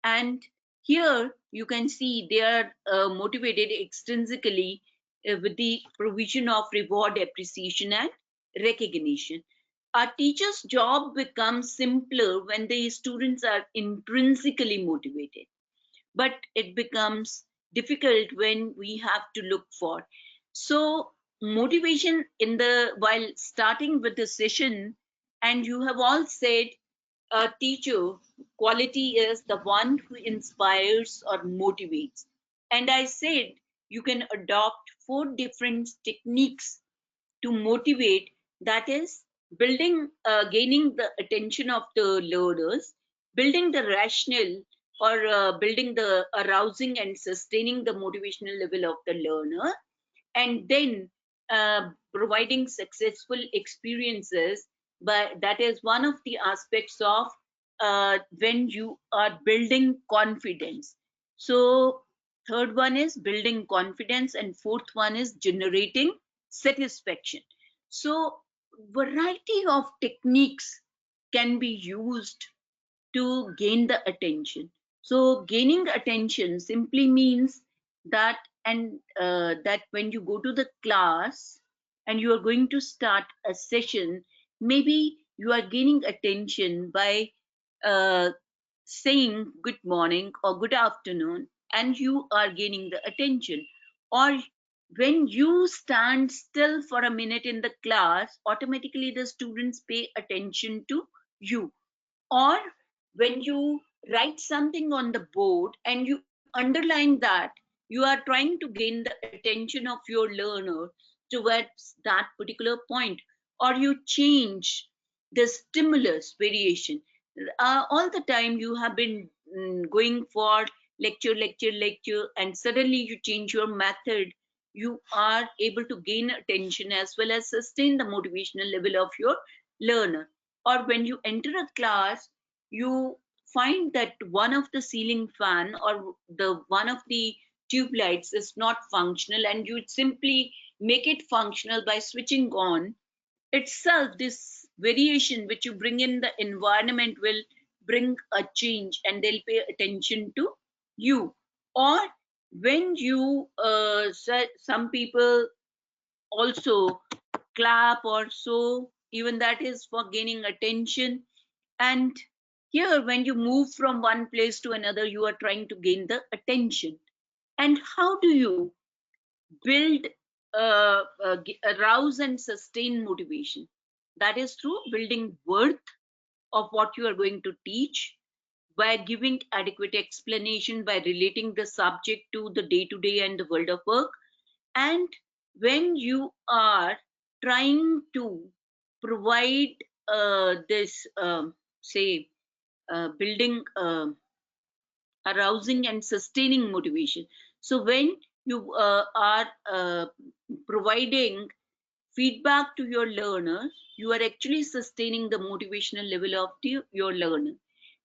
And here you can see they are motivated extrinsically with the provision of reward, appreciation, and recognition. Our teacher's job becomes simpler when the students are intrinsically motivated, but it becomes difficult when we have to look for. So motivation in the while starting with the session, and you have all said a teacher quality is the one who inspires or motivates. And I said you can adopt 4 different techniques to motivate, that is building gaining the attention of the learners, building the rational or building the arousing and sustaining the motivational level of the learner, and then providing successful experiences. But that is one of the aspects of when you are building confidence. So third one is building confidence, and fourth one is generating satisfaction. So variety of techniques can be used to gain the attention. So gaining the attention simply means that, and that when you go to the class and you are going to start a session, maybe you are gaining attention by uh, saying good morning or good afternoon, and you are gaining the attention. Or when you stand still for a minute in the class, automatically the students pay attention to you. Or when you write something on the board and you underline that, you are trying to gain the attention of your learner towards that particular point. Or you change the stimulus variation. All the time you have been going for lecture, and suddenly you change your method. You are able to gain attention as well as sustain the motivational level of your learner. Or when you enter a class, you find that one of the ceiling fan or the one of the tube lights is not functional, and you simply make it functional by switching on itself. This variation which you bring in the environment will bring a change, and they'll pay attention to you. Or when you some people also clap or so, even that is for gaining attention. And here when you move from one place to another, you are trying to gain the attention. And how do you build arouse and sustain motivation? That is through building worth of what you are going to teach, by giving adequate explanation, by relating the subject to the day to day and the world of work. And when you are trying to provide this say building arousing and sustaining motivation. So when you are providing feedback to your learner, you are actually sustaining the motivational level of your learner.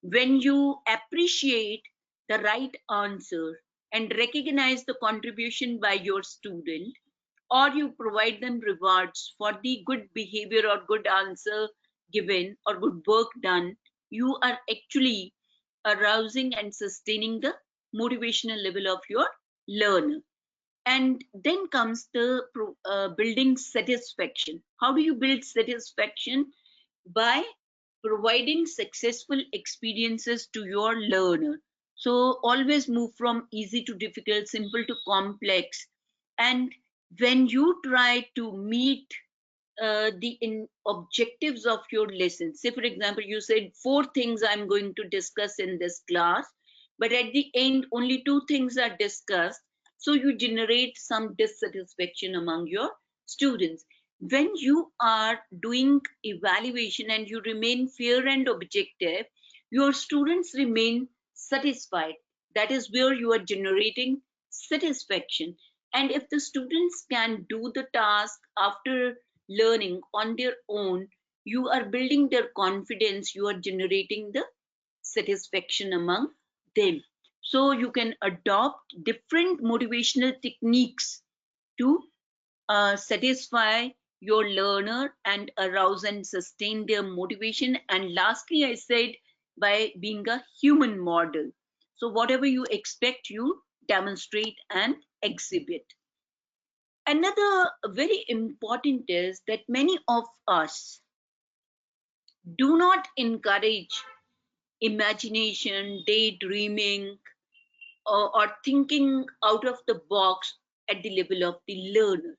When you appreciate the right answer and recognize the contribution by your student, or you provide them rewards for the good behavior or good answer given or good work done, you are actually arousing and sustaining the motivational level of your learner. And then comes the building satisfaction. How do you build satisfaction? By providing successful experiences to your learner. So always move from easy to difficult, simple to complex. And when you try to meet the objectives of your lesson, say for example you said 4 things I'm going to discuss in this class, but at the end only 2 things are discussed, so you generate some dissatisfaction among your students. When you are doing evaluation and you remain fair and objective, your students remain satisfied. That is where you are generating satisfaction. And if the students can do the task after learning on their own, you are building their confidence, you are generating the satisfaction among them. So you can adopt different motivational techniques to satisfy your learner and arouse and sustain their motivation. And lastly, I said by being a human model. So whatever you expect, you demonstrate and exhibit. Another very important is that many of us do not encourage imagination, daydreaming, or thinking out of the box at the level of the learner.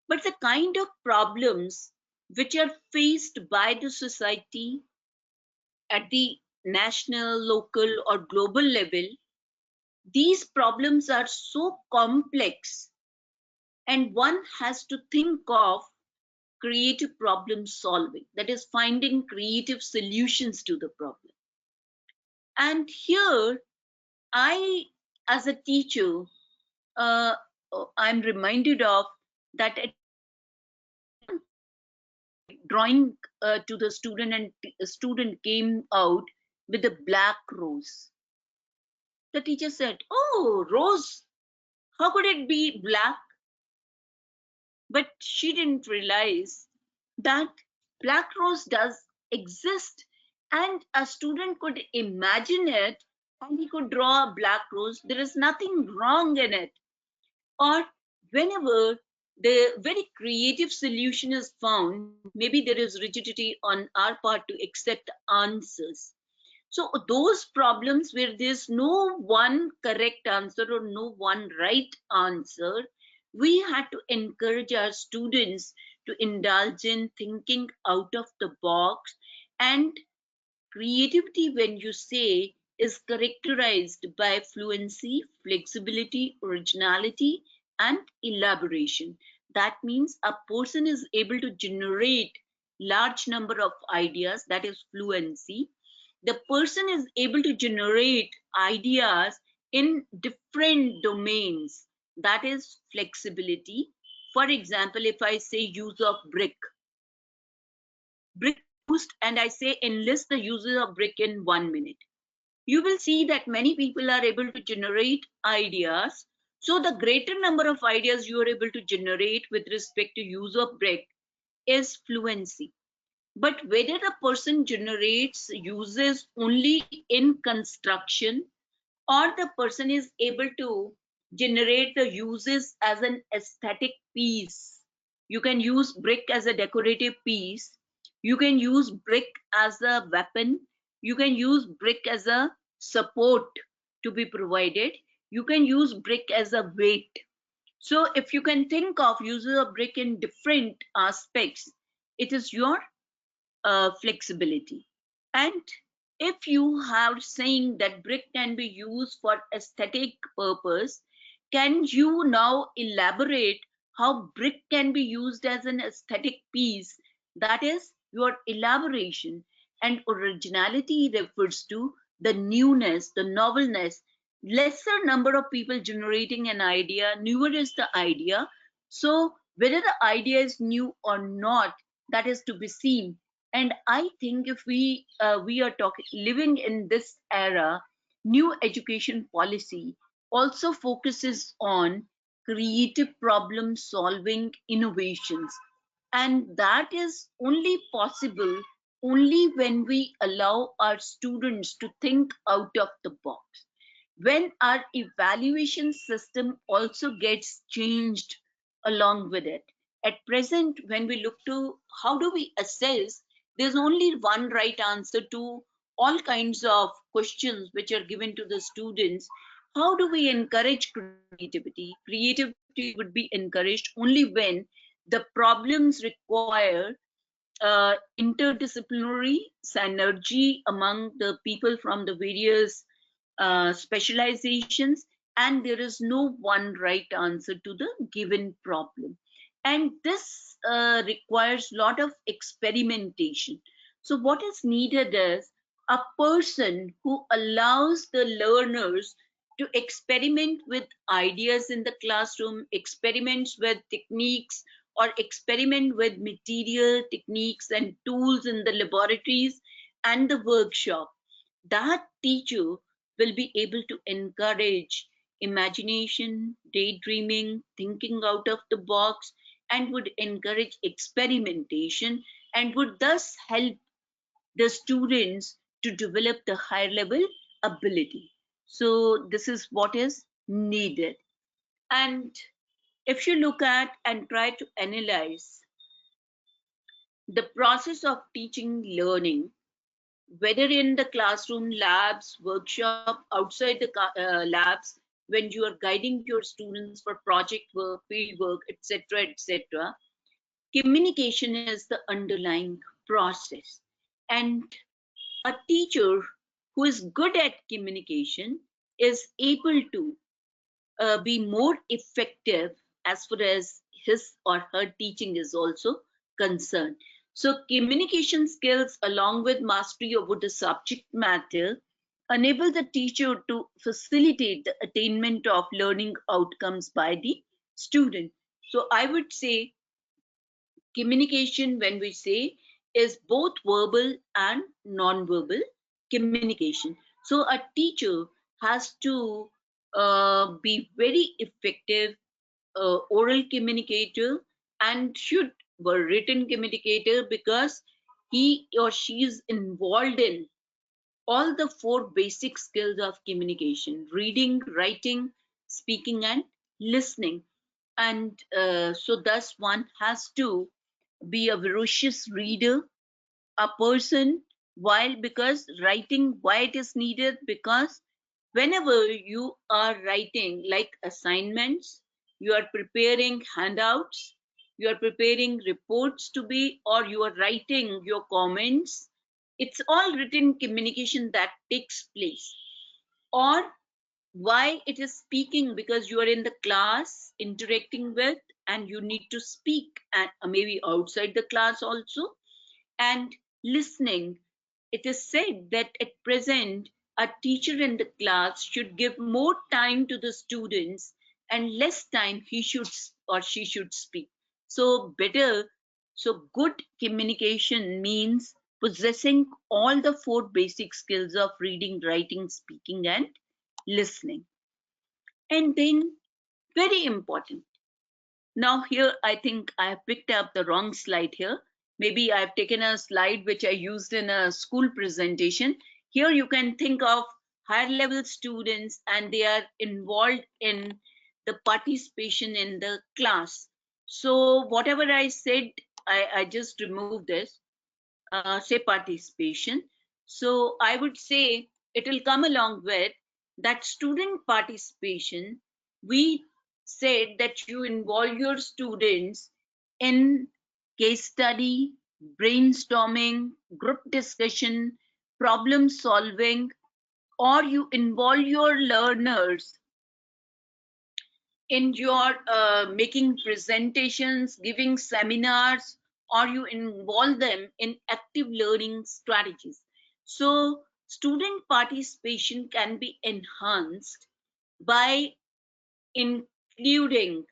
But the kind of problems which are faced by the society at the national, local, or global level, these problems are so complex, and one has to think of creative problem solving, that is, finding creative solutions to the problem. And here, I, as a teacher, uh, I'm reminded of that at one drawing to the student, and the student came out with a black rose. The teacher said, "Oh, rose, how could it be black?" But she didn't realize that black rose does exist, and a student could imagine it, and he could draw a black rose. There is nothing wrong in it. Or whenever the very creative solution is found, maybe there is rigidity on our part to accept answers. So those problems where there's no one correct answer or no one right answer, we had to encourage our students to indulge in thinking out of the box. And creativity, when you say, is characterized by fluency, flexibility, originality, and elaboration. That means a person is able to generate large number of ideas, that is fluency. The person is able to generate ideas in different domains, that is flexibility. For example, if I say use of brick used, and I say enlist the uses of brick in 1 minute, you will see that many people are able to generate ideas. So the greater number of ideas you are able to generate with respect to use of brick is fluency. But whether the person generates uses only in construction, or the person is able to generate the uses as an aesthetic piece. You can use brick as a decorative piece. You can use brick as a weapon. You can use brick as a support to be provided. You can use brick as a weight. So if you can think of uses of brick in different aspects, it is your flexibility. And if you have saying that brick can be used for aesthetic purpose, can you now elaborate how brick can be used as an aesthetic piece? That is your elaboration. And originality refers to the newness, the novelness. Lesser number of people generating an idea, newer is the idea. So whether the idea is new or not, that is to be seen. And I think if we are talking living in this era, new education policy also focuses on creative problem solving innovations, and that is only possible only when we allow our students to think out of the box, when our evaluation system also gets changed along with it. At present, when we look to how do we assess, there's only one right answer to all kinds of questions which are given to the students. How do we encourage creativity? Creativity would be encouraged only when the problems require interdisciplinary synergy among the people from the various specializations, and there is no one right answer to the given problem. And this requires a lot of experimentation. So what is needed is a person who allows the learners to experiment with ideas in the classroom, experiments with techniques, or experiment with material, techniques, and tools in the laboratories and the workshop. That teacher will be able to encourage imagination, daydreaming, thinking out of the box, and would encourage experimentation and would thus help the students to develop the higher level ability. So this is what is needed. And if you look at and try to analyze the process of teaching learning, whether in the classroom, labs, workshop, outside the labs, when you are guiding your students for project work, field work, etc., etc., communication is the underlying process. And a teacher who is good at communication is able to be more effective as far as his or her teaching is also concerned. So communication skills along with mastery over the subject matter enable the teacher to facilitate the attainment of learning outcomes by the student. So I would say communication, when we say, is both verbal and non-verbal communication. So a teacher has to be very effective oral communicator and should be a written communicator, because he or she is involved in all the four basic skills of communication: reading, writing, speaking, and listening. And so thus one has to be a voracious reader, a person. While, because writing, why it is needed? Because whenever you are writing like assignments, you are preparing handouts, you are preparing reports to be, or you are writing your comments, it's all written communication that takes place. Or why it is speaking? Because you are in the class interacting with, and you need to speak, and maybe outside the class also. And listening, it is said that at present a teacher in the class should give more time to the students and less time he should or she should speak. So better, so good communication means possessing all the four basic skills of reading, writing, speaking, and listening. And then, very important, now here I think I have picked up the wrong slide here. Maybe I've taken a slide which I used in a school presentation. Here you can think of higher level students and they are involved in the participation in the class. So whatever I said, I just removed this, say participation. So I would say it will come along with that student participation. We said that you involve your students in case study, brainstorming, group discussion, problem solving, or you involve your learners in your making presentations, giving seminars, or you involve them in active learning strategies. So student participation can be enhanced by including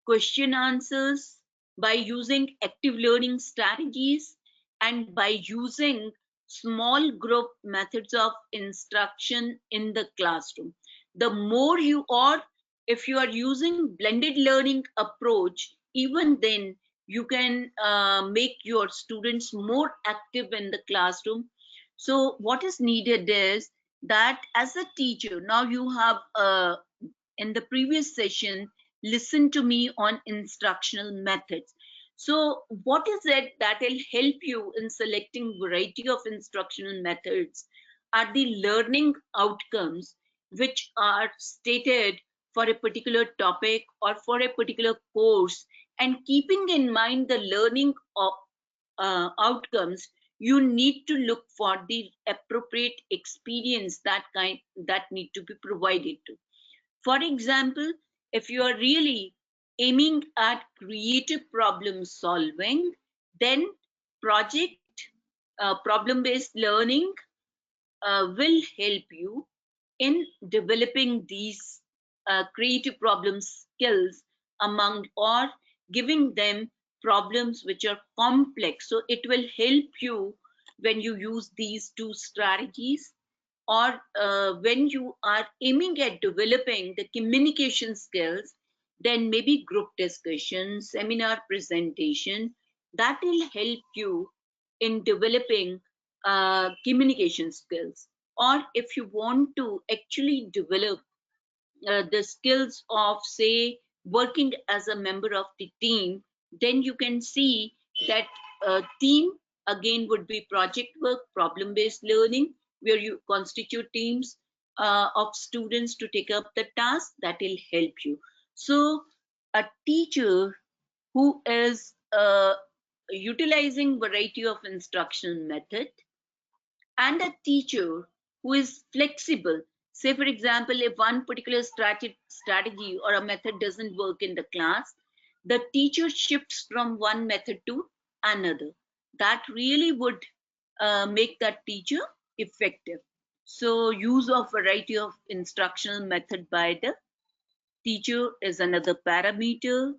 question answers, by using active learning strategies, and by using small group methods of instruction in the classroom. The more you are, if you are using blended learning approach, even then you can make your students more active in the classroom. So what is needed is that as a teacher, now you have in the previous session listen to me on instructional methods. So what is it that will help you in selecting variety of instructional methods are the learning outcomes which are stated for a particular topic or for a particular course, and keeping in mind the learning outcomes, you need to look for the appropriate experience that need to be provided to. For example, if you are really aiming at creative problem solving, then project problem-based learning will help you in developing these creative problem skills among, or giving them problems which are complex. So it will help you when you use these two strategies, or when you are aiming at developing the communication skills, then maybe group discussion, seminar presentation, that will help you in developing communication skills. Or if you want to actually develop the skills of, say, working as a member of the team, then you can see that team again would be project work, problem based learning, where you constitute teams of students to take up the task. That will help you. So a teacher who is utilizing variety of instructional method, and a teacher who is flexible. Say, for example, if one particular strategy or a method doesn't work in the class, the teacher shifts from one method to another. That really would make that teacher effective. So use of variety of instructional method by the teacher is another parameter.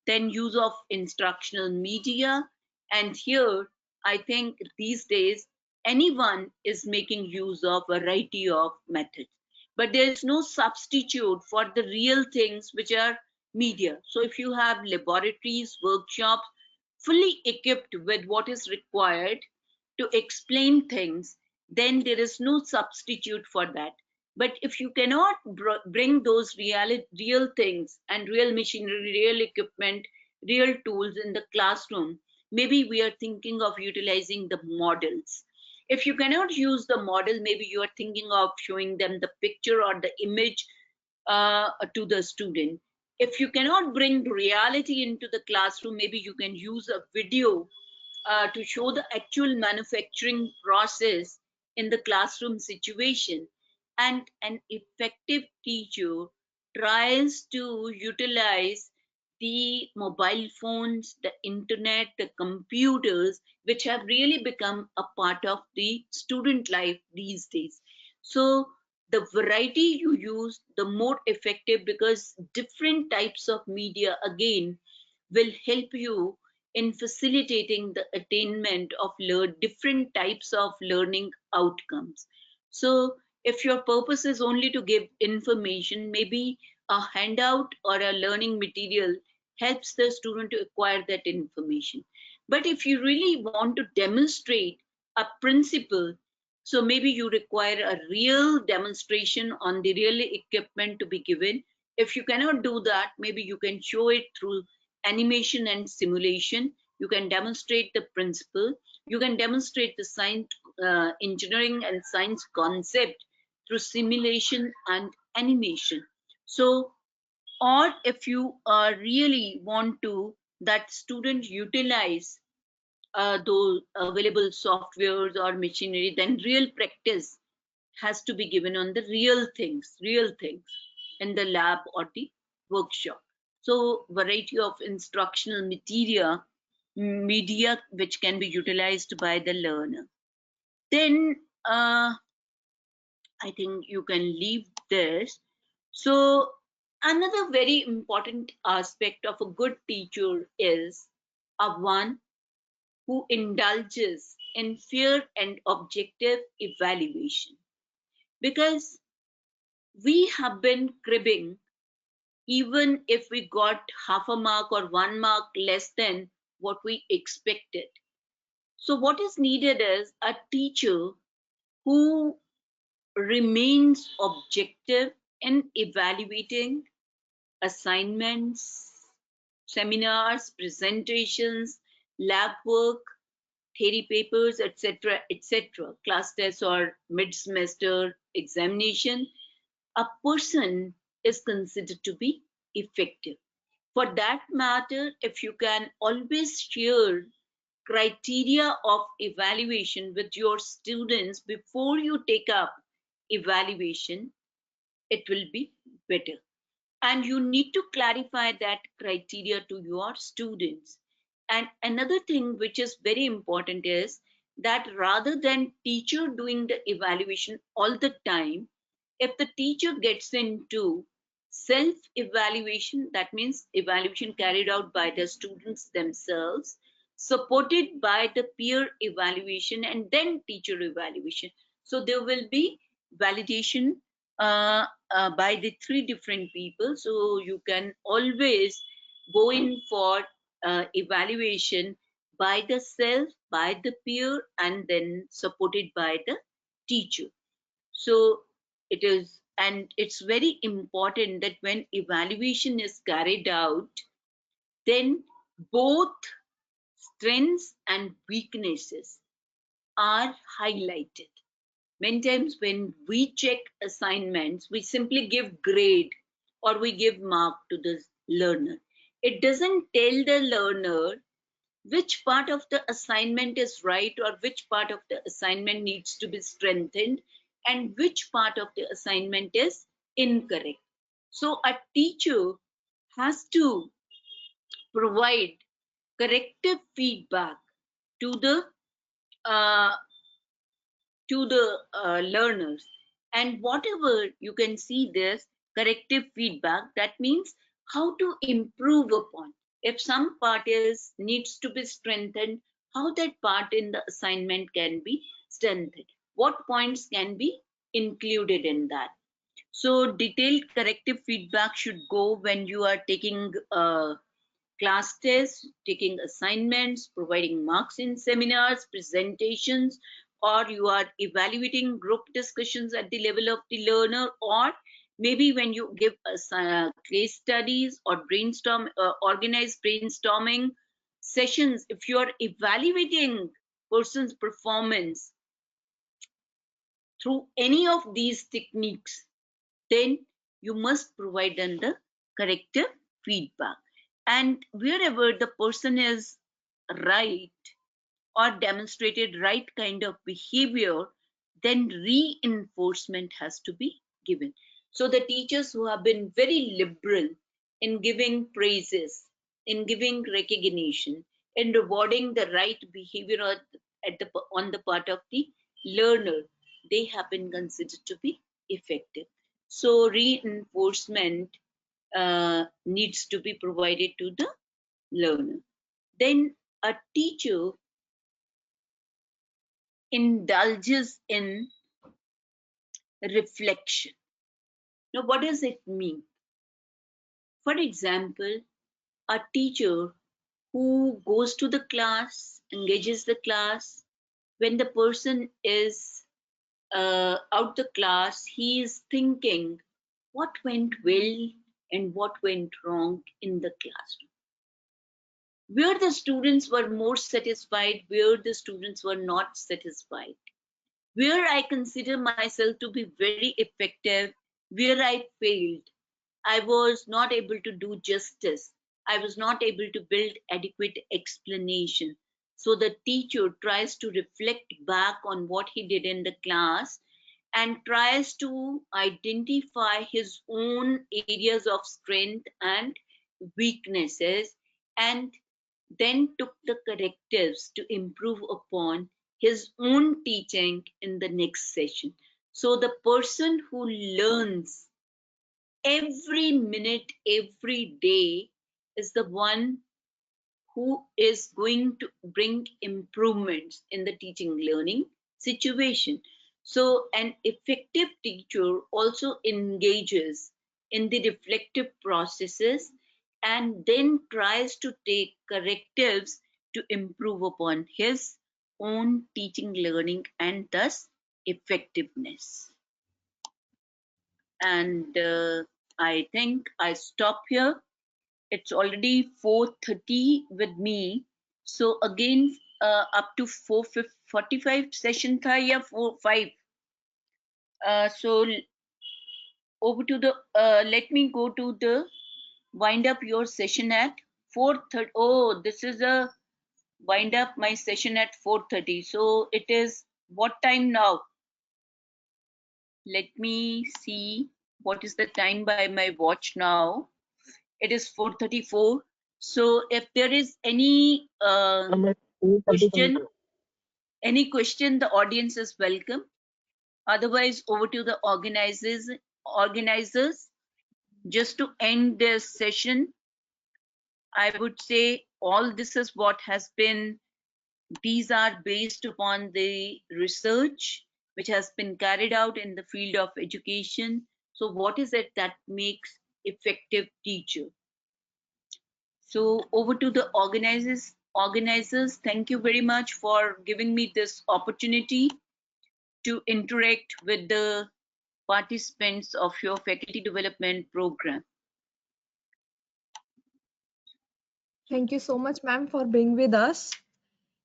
Then use of instructional media. And here, I think these days, anyone is making use of a variety of methods. But there is no substitute for the real things which are media. So if you have laboratories, workshops, fully equipped with what is required to explain things, then there is no substitute for that. But if you cannot bring those real things and real machinery, real equipment, real tools in the classroom, maybe we are thinking of utilizing the models. If you cannot use the model, maybe you are thinking of showing them the picture or the image to the student. If you cannot bring reality into the classroom, maybe you can use a video to show the actual manufacturing process in the classroom situation. And an effective teacher tries to utilize the mobile phones, the internet, the computers, which have really become a part of the student life these days. So the variety you use, the more effective, because different types of media again will help you in facilitating the attainment of different types of learning outcomes. So if your purpose is only to give information, maybe a handout or a learning material helps the student to acquire that information. But if you really want to demonstrate a principle, so maybe you require a real demonstration on the real equipment to be given. If you cannot do that, maybe you can show it through animation and simulation. You can demonstrate the principle. You can demonstrate the science, engineering and science concept through simulation and animation. So, or if you really want to that student utilize those available softwares or machinery, then real practice has to be given on the real things in the lab or the workshop. So variety of instructional media which can be utilized by the learner. Then I think you can leave this. So another very important aspect of a good teacher is a one who indulges in fair and objective evaluation, because we have been cribbing even if we got half a mark or 1 mark less than what we expected. So what is needed is a teacher who remains objective in evaluating assignments, seminars, presentations, lab work, theory papers, etc., etc., class tests or mid-semester examination. A person is considered to be effective. For that matter, if you can always share criteria of evaluation with your students before you take up evaluation, it will be better. And you need to clarify that criteria to your students. And another thing which is very important is that rather than teacher doing the evaluation all the time, if the teacher gets into self-evaluation, that means evaluation carried out by the students themselves, supported by the peer evaluation and then teacher evaluation. So there will be validation by the three different people. So you can always go in for evaluation by the self, by the peer, and then supported by the teacher. So it is, and it's very important that when evaluation is carried out, then both strengths and weaknesses are highlighted. Many times when we check assignments, we simply give grade or we give mark to the learner. It doesn't tell the learner which part of the assignment is right or which part of the assignment needs to be strengthened and which part of the assignment is incorrect. So a teacher has to provide corrective feedback to the uh, learners, and whatever you can see this corrective feedback, that means how to improve upon. If some part is needs to be strengthened, how that part in the assignment can be strengthened, what points can be included in that. So detailed corrective feedback should go when you are taking class tests, taking assignments, providing marks in seminars, presentations, or you are evaluating group discussions at the level of the learner, or maybe when you give case studies or brainstorm, organized brainstorming sessions, if you are evaluating person's performance through any of these techniques, then you must provide them the corrective feedback. And wherever the person is right or demonstrated right kind of behavior, then reinforcement has to be given. So the teachers who have been very liberal in giving praises, in giving recognition, in rewarding the right behavior on the part of the learner, they have been considered to be effective. So reinforcement needs to be provided to the learner. Then a teacher indulges in reflection. Now, what does it mean? For example, a teacher who goes to the class, engages the class, when the person is out the class, he is thinking what went well and what went wrong in the classroom. Where the students were more satisfied, where the students were not satisfied. Where I consider myself to be very effective, where I failed, I was not able to do justice. I was not able to build adequate explanation. So the teacher tries to reflect back on what he did in the class and tries to identify his own areas of strength and weaknesses, and then took the correctives to improve upon his own teaching in the next session. So the person who learns every minute, every day is the one who is going to bring improvements in the teaching learning situation. So an effective teacher also engages in the reflective processes and then tries to take correctives to improve upon his own teaching learning and thus effectiveness. And I think I stop here. It's already 4:30 with me. So again, up to 4:45 session tha ya 4:05. So over to the, let me go to the wind up your session at 4:30. Oh, this is a wind up my session at 4:30. So it is what time now? Let me see what is the time by my watch now. It is 4:34. So if there is any question, the audience is welcome. Otherwise, over to the organizers. Just to end this session, I would say all this is what has been, these are based upon the research which has been carried out in the field of education. So what is it that makes effective teacher? So over to the organizers, thank you very much for giving me this opportunity to interact with the participants of your faculty development program. Thank you so much, ma'am, for being with us.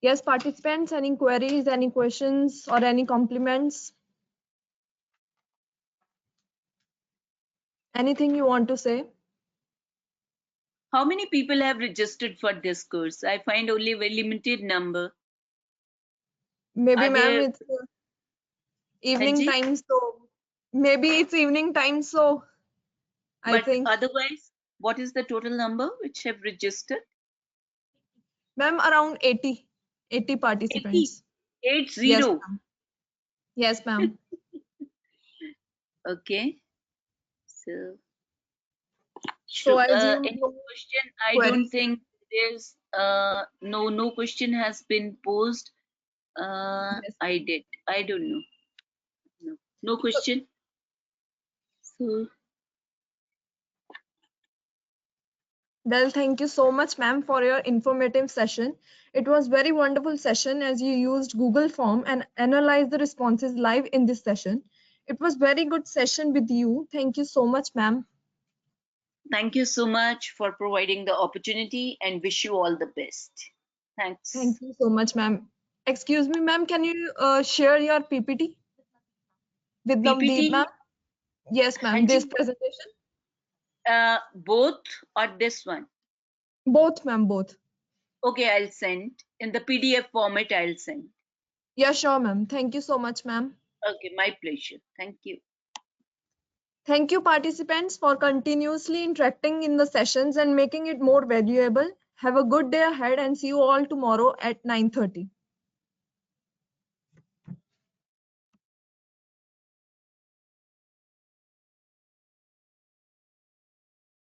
Yes, participants, any queries, any questions, or any compliments? Anything you want to say? How many people have registered for this course? I find only a very limited number. Maybe, Are ma'am, there- it's evening Hanji? time, so maybe it's evening time, so I But think. otherwise, what is the total number which have registered? Ma'am, around 80 80. participants. 80. Yes, ma'am. Yes, ma'am. Okay. So, So I assume any no question? I don't queries. think there's no question has been posed. Yes. I did. I don't know. No question. So Well, thank you so much, ma'am, for your informative session. It was very wonderful session as you used Google Form and analyzed the responses live in this session. It was very good session with you. Thank you so much, ma'am. thank you so much for providing the opportunity and wish you all the best. Thanks. Thank you so much, ma'am. Excuse me, ma'am, can you share your PPT with Navdeep, PPT, ma'am? Yes, ma'am, this presentation. both or this one? Both, ma'am, both. Okay, I'll send. In the PDF format, I'll send. Yeah, sure, ma'am. Thank you so much, ma'am. Okay, my pleasure. Thank you. Thank you, participants, for continuously interacting in the sessions and making it more valuable. Have a good day ahead and see you all tomorrow at 9:30.